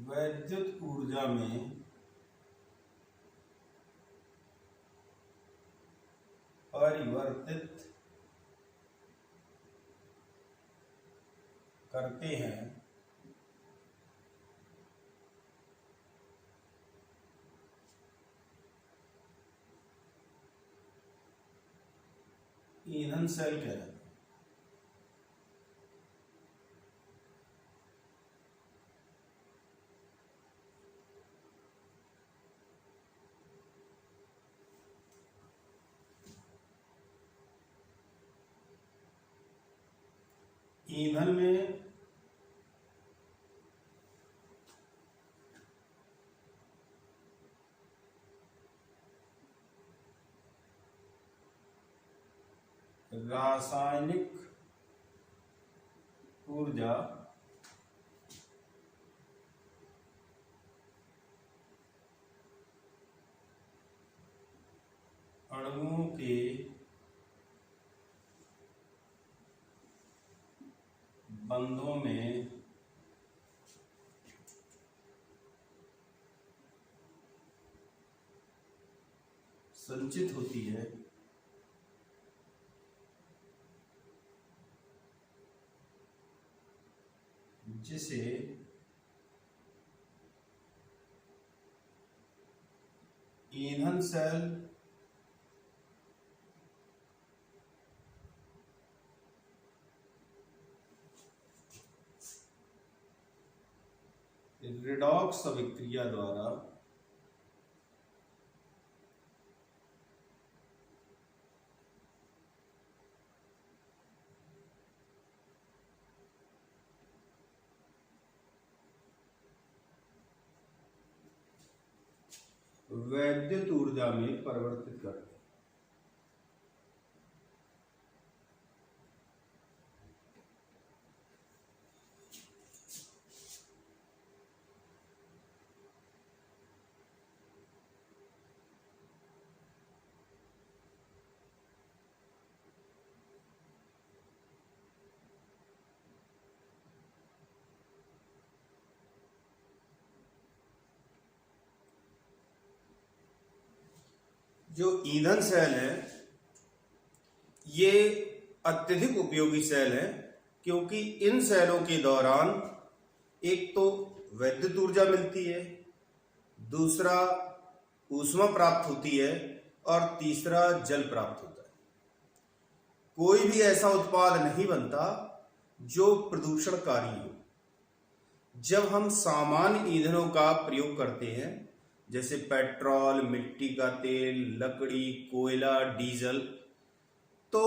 वैद्युत ऊर्जा में परिवर्तित करते हैं। ईंधन सेल कहलाता है। ईंधन में रासायनिक ऊर्जा अणुओं के बंधों में संचित होती है, जिसे ईंधन सेल रिडॉक्स अभिक्रिया द्वारा वैद्युत ऊर्जा में परिवर्तित करते हैं। जो ईंधन सेल है ये अत्यधिक उपयोगी सेल है, क्योंकि इन सेलों के दौरान एक तो वैद्युत ऊर्जा मिलती है, दूसरा ऊष्मा प्राप्त होती है और तीसरा जल प्राप्त होता है। कोई भी ऐसा उत्पाद नहीं बनता जो प्रदूषणकारी हो। जब हम सामान्य ईंधनों का प्रयोग करते हैं, जैसे पेट्रोल, मिट्टी का तेल, लकड़ी, कोयला, डीजल, तो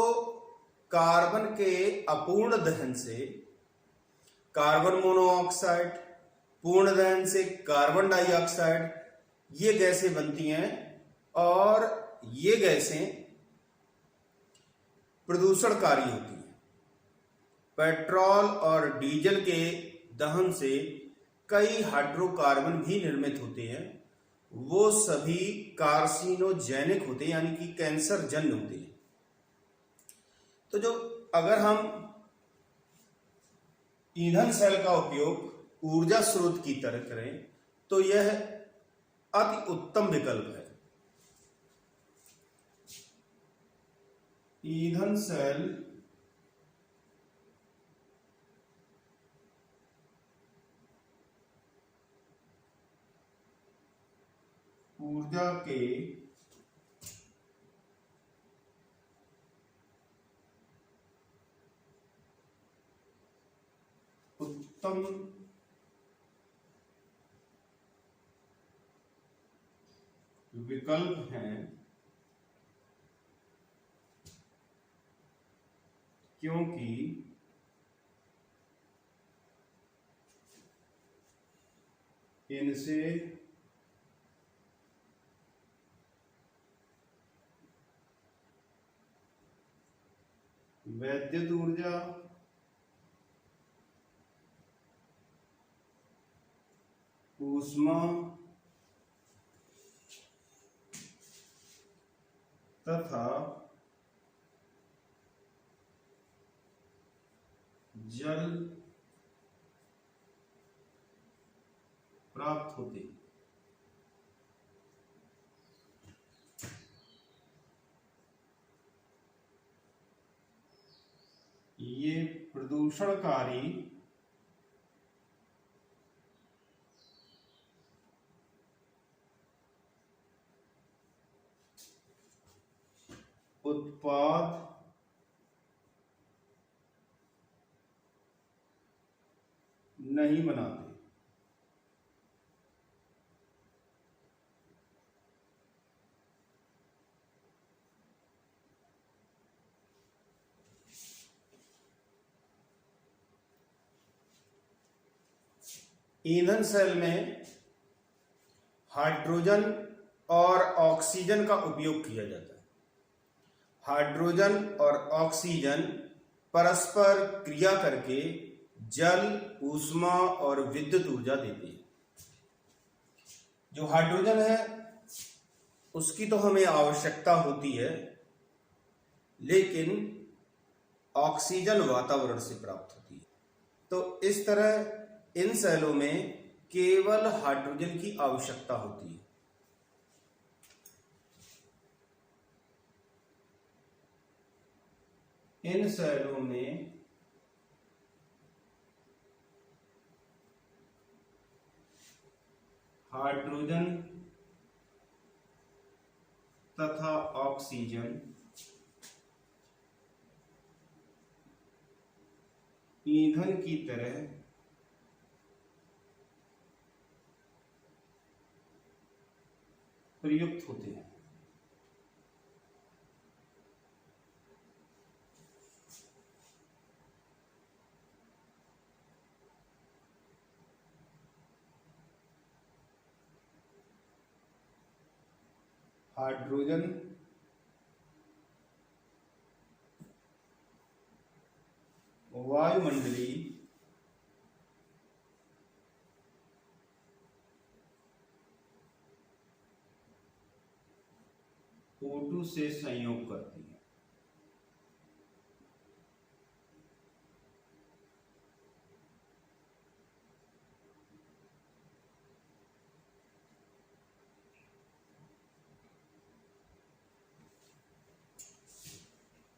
कार्बन के अपूर्ण दहन से कार्बन मोनोऑक्साइड, पूर्ण दहन से कार्बन डाइऑक्साइड, ये गैसें बनती हैं और ये गैसें प्रदूषणकारी होती हैं। पेट्रोल और डीजल के दहन से कई हाइड्रोकार्बन भी निर्मित होते हैं। वो सभी कार्सिनोजेनिक होते हैं, यानी कि कैंसर जन्य होते हैं। तो जो अगर हम ईंधन सेल का उपयोग ऊर्जा स्रोत की तरह करें तो यह अति उत्तम विकल्प है। ईंधन सेल ऊर्जा के उत्तम विकल्प हैं, क्योंकि इनसे वैद्युत ऊर्जा, ऊष्मा तथा जल प्राप्त होते हैं। ये प्रदूषणकारी उत्पाद नहीं बनाते। ईंधन सेल में हाइड्रोजन और ऑक्सीजन का उपयोग किया जाता है। हाइड्रोजन और ऑक्सीजन परस्पर क्रिया करके जल, ऊष्मा और विद्युत ऊर्जा देते हैं। जो हाइड्रोजन है उसकी तो हमें आवश्यकता होती है, लेकिन ऑक्सीजन वातावरण से प्राप्त होती है। तो इस तरह इन सेलों में केवल हाइड्रोजन की आवश्यकता होती है। इन सेलों में हाइड्रोजन तथा ऑक्सीजन ईंधन की तरह प्रयुक्त होते हैं। हाइड्रोजन वायुमंडलीय O2 से संयोग करती है।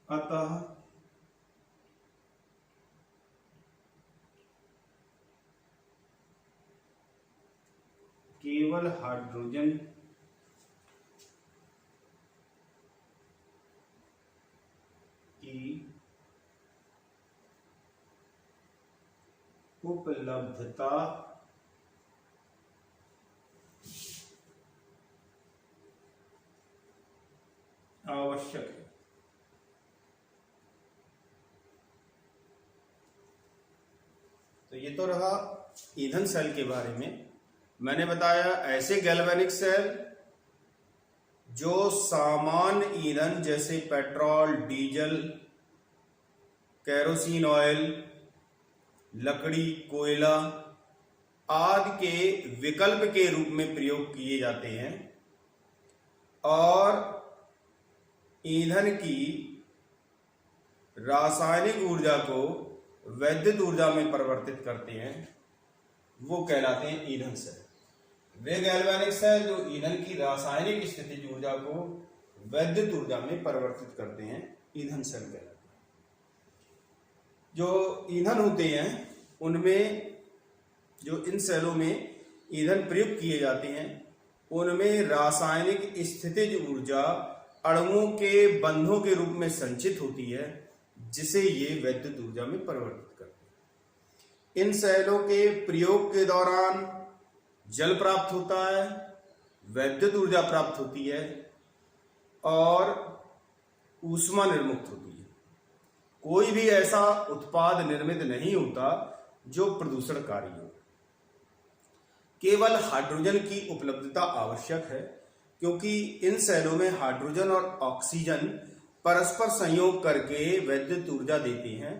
अतः केवल हाइड्रोजन की उपलब्धता आवश्यक है। तो ये तो रहा ईंधन सेल के बारे में। मैंने बताया ऐसे गैल्वेनिक सेल जो सामान्य ईंधन जैसे पेट्रोल, डीजल, केरोसिन ऑयल, लकड़ी, कोयला आदि के विकल्प के रूप में प्रयोग किए जाते हैं और ईंधन की रासायनिक ऊर्जा को वैद्युत ऊर्जा में परिवर्तित करते हैं, वो कहलाते हैं ईंधन सेल। वे गैल्वेनिक सेल जो ईंधन की रासायनिक स्थितिज ऊर्जा को वैद्युत ऊर्जा में परिवर्तित करते हैं, ईंधन सेल कहलाते हैं। जो ईंधन होते हैं उनमें, जो इन सेलों में ईंधन प्रयुक्त किए जाते हैं, उनमें रासायनिक स्थितिज ऊर्जा अणुओं के बंधों के रूप में संचित होती है, जिसे ये वैद्युत ऊर्जा में परिवर्तित करते हैं। इन सेलों के प्रयोग के दौरान जल प्राप्त होता है, वैद्युत ऊर्जा प्राप्त होती है और ऊष्मा निर्मुक्त होती है। कोई भी ऐसा उत्पाद निर्मित नहीं होता जो प्रदूषणकारी हो। केवल हाइड्रोजन की उपलब्धता आवश्यक है, क्योंकि इन सेलों में हाइड्रोजन और ऑक्सीजन परस्पर संयोग करके वैद्युत ऊर्जा देते हैं।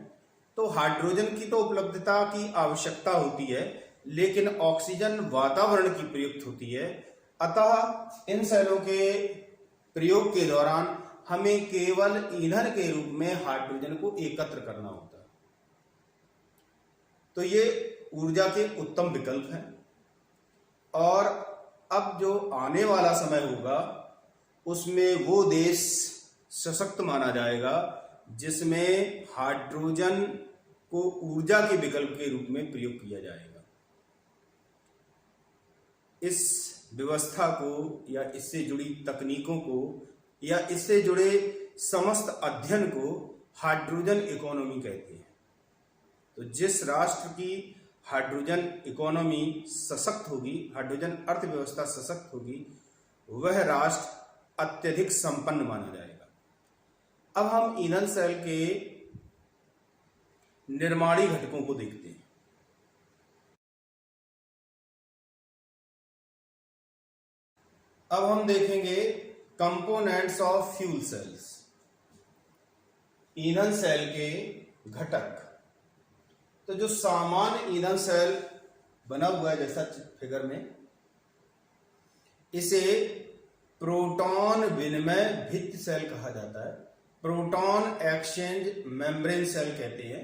तो हाइड्रोजन की तो उपलब्धता की आवश्यकता होती है, लेकिन ऑक्सीजन वातावरण की प्रयुक्त होती है। अतः इन सेलों के प्रयोग के दौरान हमें केवल ईंधन के रूप में हाइड्रोजन को एकत्र करना होता है। तो ये ऊर्जा के उत्तम विकल्प हैं। और अब जो आने वाला समय होगा उसमें वो देश सशक्त माना जाएगा जिसमें हाइड्रोजन को ऊर्जा के विकल्प के रूप में प्रयोग किया जाएगा। इस व्यवस्था को या इससे जुड़ी तकनीकों को या इससे जुड़े समस्त अध्ययन को हाइड्रोजन इकोनॉमी कहते हैं। तो जिस राष्ट्र की हाइड्रोजन इकोनॉमी सशक्त होगी, हाइड्रोजन अर्थव्यवस्था सशक्त होगी, वह राष्ट्र अत्यधिक संपन्न माना जाएगा। अब हम ईंधन सेल के निर्माणी घटकों को देखते हैं। अब हम देखेंगे कंपोनेंट्स ऑफ फ्यूल सेल्स। ईंधन सेल के घटक। तो जो सामान्य ईंधन सेल बना हुआ है जैसा फिगर में, इसे प्रोटॉन विनिमय भित्ति सेल कहा जाता है, प्रोटॉन एक्सचेंज मेम्ब्रेन सेल कहते हैं।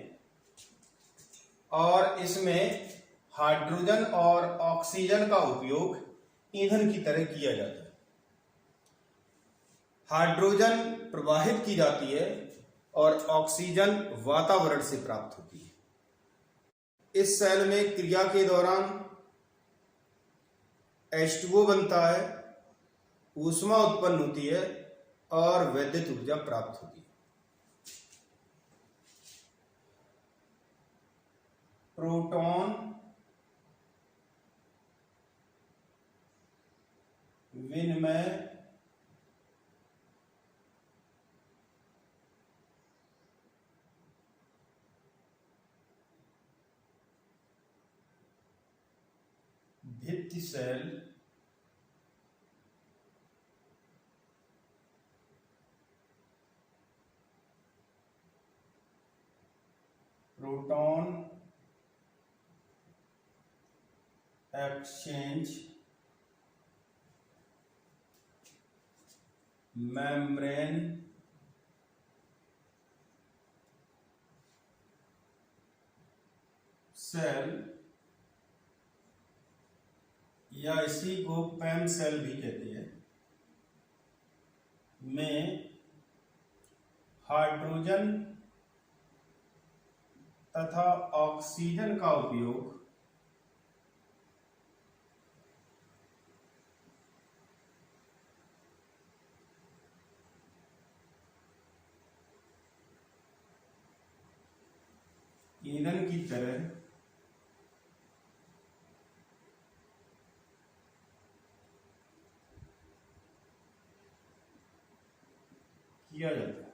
और इसमें हाइड्रोजन और ऑक्सीजन का उपयोग ईंधन की तरह किया जाता है। हाइड्रोजन प्रवाहित की जाती है और ऑक्सीजन वातावरण से प्राप्त होती है। इस सेल में क्रिया के दौरान H2O बनता है, ऊष्मा उत्पन्न होती है और विद्युत ऊर्जा प्राप्त होती है। प्रोटॉन विनिमय भित्ति cell proton exchange membrane cell या इसी को पैम सेल भी कहते हैं, में हाइड्रोजन तथा ऑक्सीजन का उपयोग ईंधन की तरह किया जाता है।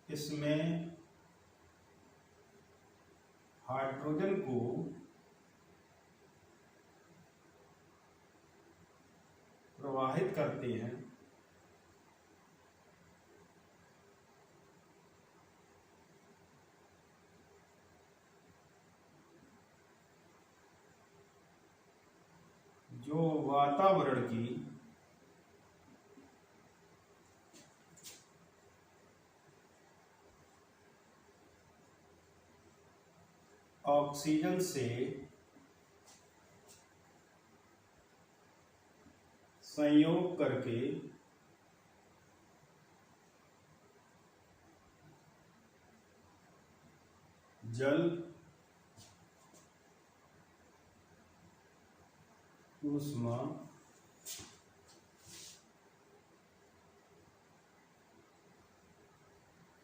इसमें हाइड्रोजन को प्रवाहित करते हैं जो वातावरण की ऑक्सीजन से संयोग करके जल, ऊष्मा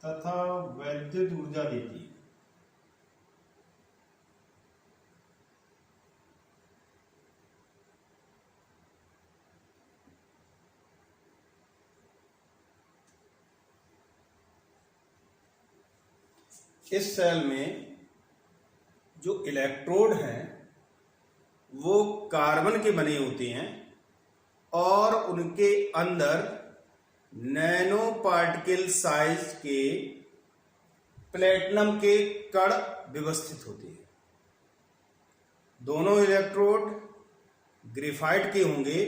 तथा विद्युत ऊर्जा देती है। इस सेल में जो इलेक्ट्रोड हैं वो कार्बन के बने होते हैं और उनके अंदर नैनो पार्टिकल साइज के प्लेटिनम के कण व्यवस्थित होते हैं। दोनों इलेक्ट्रोड ग्रेफाइट के होंगे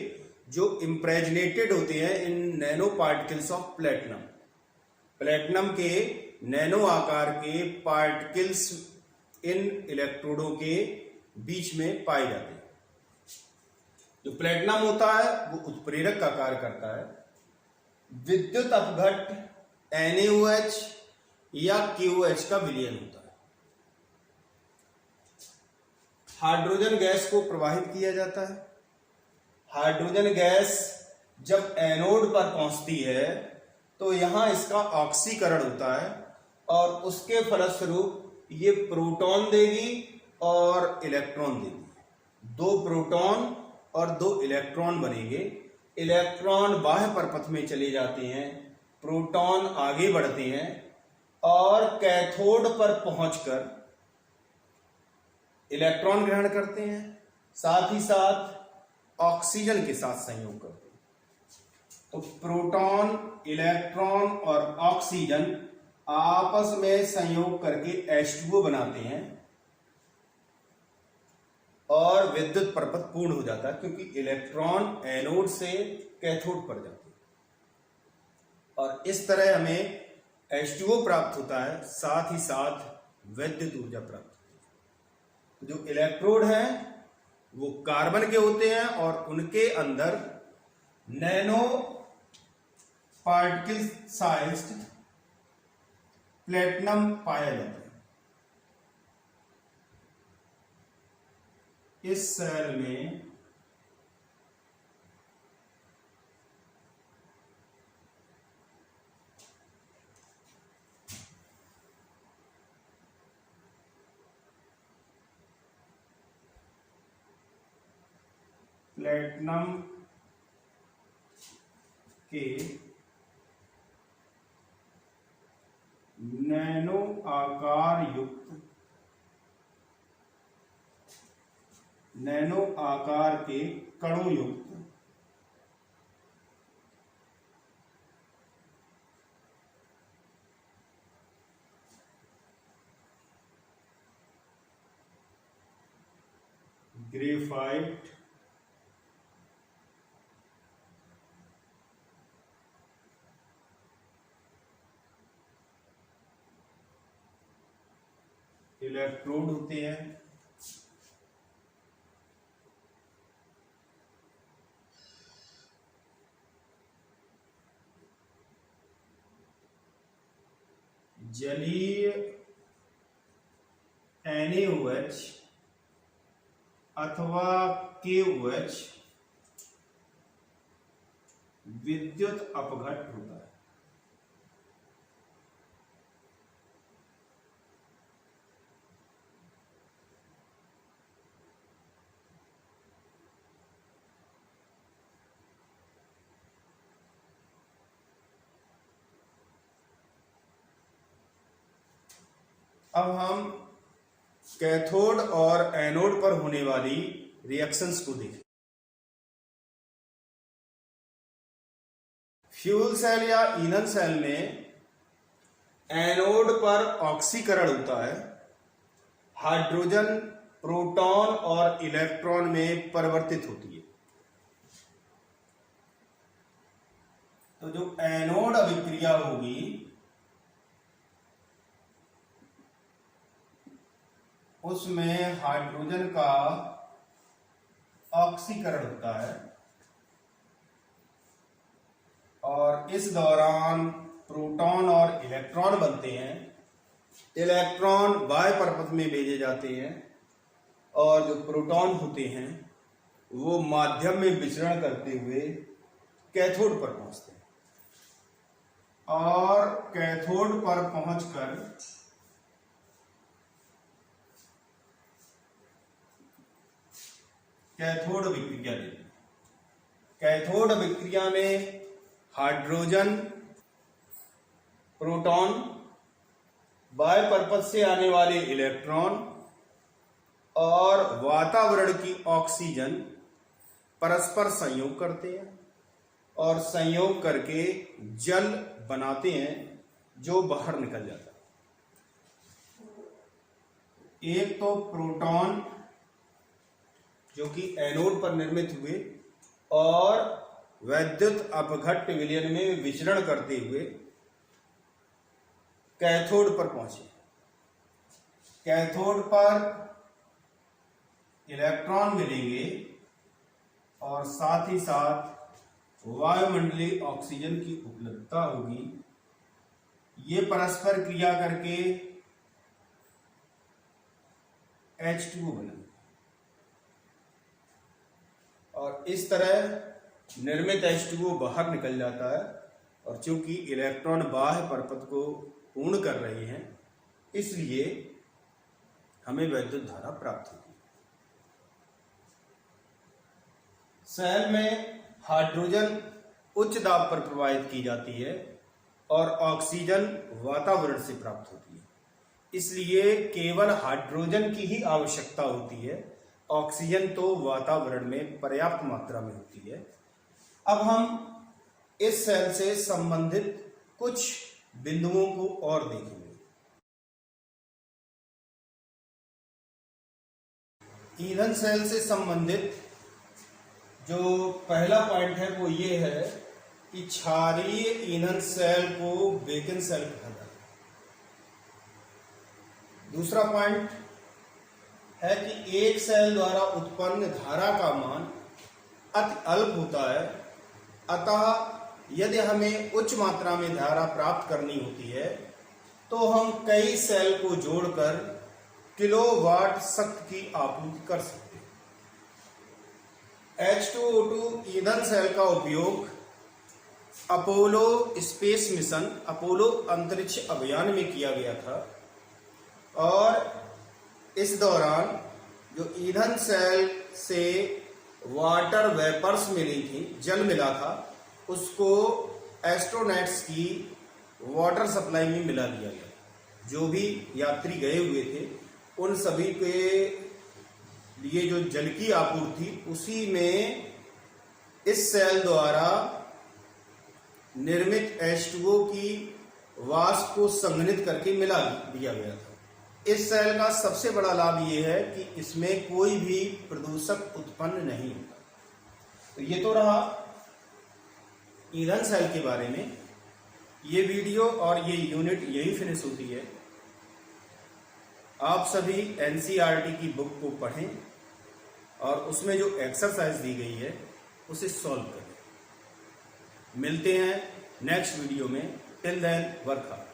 जो इम्प्रेजनेटेड होते हैं in nano particles of platinum. Platinum के नैनो आकार के पार्टिकल्स इन इलेक्ट्रोडों के बीच में पाए जाते हैं। जो प्लेटिनम होता है वो उत्प्रेरक का कार्य करता है। विद्युत अपघट NaOH या KOH का विलयन होता है। हाइड्रोजन गैस को प्रवाहित किया जाता है। हाइड्रोजन गैस जब एनोड पर पहुंचती है तो यहां इसका ऑक्सीकरण होता है और उसके फलस्वरूप ये प्रोटॉन देगी और इलेक्ट्रॉन देगी। 2 प्रोटॉन और 2 इलेक्ट्रॉन बनेंगे। इलेक्ट्रॉन बाह्य परपथ में चले जाते हैं, प्रोटॉन आगे बढ़ते हैं और कैथोड पर पहुंचकर इलेक्ट्रॉन ग्रहण करते हैं। साथ ही साथ ऑक्सीजन के साथ संयोग करते हैं। तो प्रोटॉन, इलेक्ट्रॉन और ऑक्सीजन आपस में संयोग करके H2O बनाते हैं और विद्युत परपथ पूर्ण हो जाता है, क्योंकि इलेक्ट्रॉन एनोड से कैथोड पर जाते हैं और इस तरह हमें H2O प्राप्त होता है, साथ ही साथ विद्युत ऊर्जा प्राप्त होती है। जो इलेक्ट्रोड हैं वो कार्बन के होते हैं और उनके अंदर नैनो पार्टिकल साइज्ड प्लेटिनम पाया जाता है। इस सेल में प्लेटिनम के नैनो आकार के कणों युक्त ग्रेफाइट इलेक्ट्रोड होते हैं। जलीय NaOH अथवा KOH विद्युत अपघट्ट होता है। अब हम कैथोड और एनोड पर होने वाली रिएक्शंस को देखें। फ्यूल सेल या ईंधन सेल में एनोड पर ऑक्सीकरण होता है, हाइड्रोजन प्रोटॉन और इलेक्ट्रॉन में परिवर्तित होती है। तो जो एनोड अभिक्रिया होगी उसमें हाइड्रोजन का ऑक्सीकरण होता है और इस दौरान प्रोटॉन और इलेक्ट्रॉन बनते हैं। इलेक्ट्रॉन बाह्य परपथ में भेजे जाते हैं और जो प्रोटॉन होते हैं वो माध्यम में विचरण करते हुए कैथोड पर पहुंचते हैं और कैथोड पर पहुंचकर कैथोड अभिक्रिया देते हैं। कैथोड अभिक्रिया में हाइड्रोजन, प्रोटॉन, बाह्य परपथ से आने वाले इलेक्ट्रॉन और वातावरण की ऑक्सीजन परस्पर संयोग करते हैं और संयोग करके जल बनाते हैं जो बाहर निकल जाता है। एक तो प्रोटॉन जो कि एनोड पर निर्मित हुए और वैद्युत अपघट्ट विलयन में विचरण करते हुए कैथोड पर पहुंचे। कैथोड पर इलेक्ट्रॉन मिलेंगे और साथ ही साथ वायुमंडलीय ऑक्सीजन की उपलब्धता होगी। ये परस्पर क्रिया करके H2O बनेगा और इस तरह निर्मित H2O बाहर निकल जाता है और चूंकि इलेक्ट्रॉन बाह्य परपथ को पूर्ण कर रहे हैं इसलिए हमें विद्युत धारा प्राप्त होगी। सेल में हाइड्रोजन उच्च दाब पर प्रवाहित की जाती है और ऑक्सीजन वातावरण से प्राप्त होती है, इसलिए केवल हाइड्रोजन की ही आवश्यकता होती है ऑक्सीजन तो वातावरण में पर्याप्त मात्रा में होती है। अब हम इस सेल से संबंधित कुछ बिंदुओं को और देखेंगे। ईंधन सेल से संबंधित जो पहला पॉइंट है वो ये है कि क्षारीय ईंधन सेल को बेकिन सेल कहा जाता है। दूसरा पॉइंट है कि एक सेल द्वारा उत्पन्न धारा का मान अति अल्प होता है, अतः यदि हमें उच्च मात्रा में धारा प्राप्त करनी होती है तो हम कई सेल को जोड़कर किलोवाट शक्ति की आपूर्ति कर सकते हैं। H2O2 ईंधन सेल का उपयोग अपोलो स्पेस मिशन, अपोलो अंतरिक्ष अभियान में किया गया था और इस दौरान जो ईंधन सेल से वाटर वेपर्स मिली थी, जल मिला था, उसको एस्ट्रोनॉट्स की वाटर सप्लाई में मिला दिया गया। जो भी यात्री गए हुए थे उन सभी के लिए जो जल की आपूर्ति उसी में इस सेल द्वारा निर्मित H2O की वाष्प को संघनित करके मिला दिया गया था। इस सेल का सबसे बड़ा लाभ ये है कि इसमें कोई भी प्रदूषक उत्पन्न नहीं होता। तो ये तो रहा ईंधन सेल के बारे में। ये वीडियो और ये यूनिट यही फिनिश होती है। आप सभी NCERT की बुक को पढ़ें और उसमें जो एक्सरसाइज दी गई है उसे सॉल्व करें। मिलते हैं नेक्स्ट वीडियो में। Till then work hard.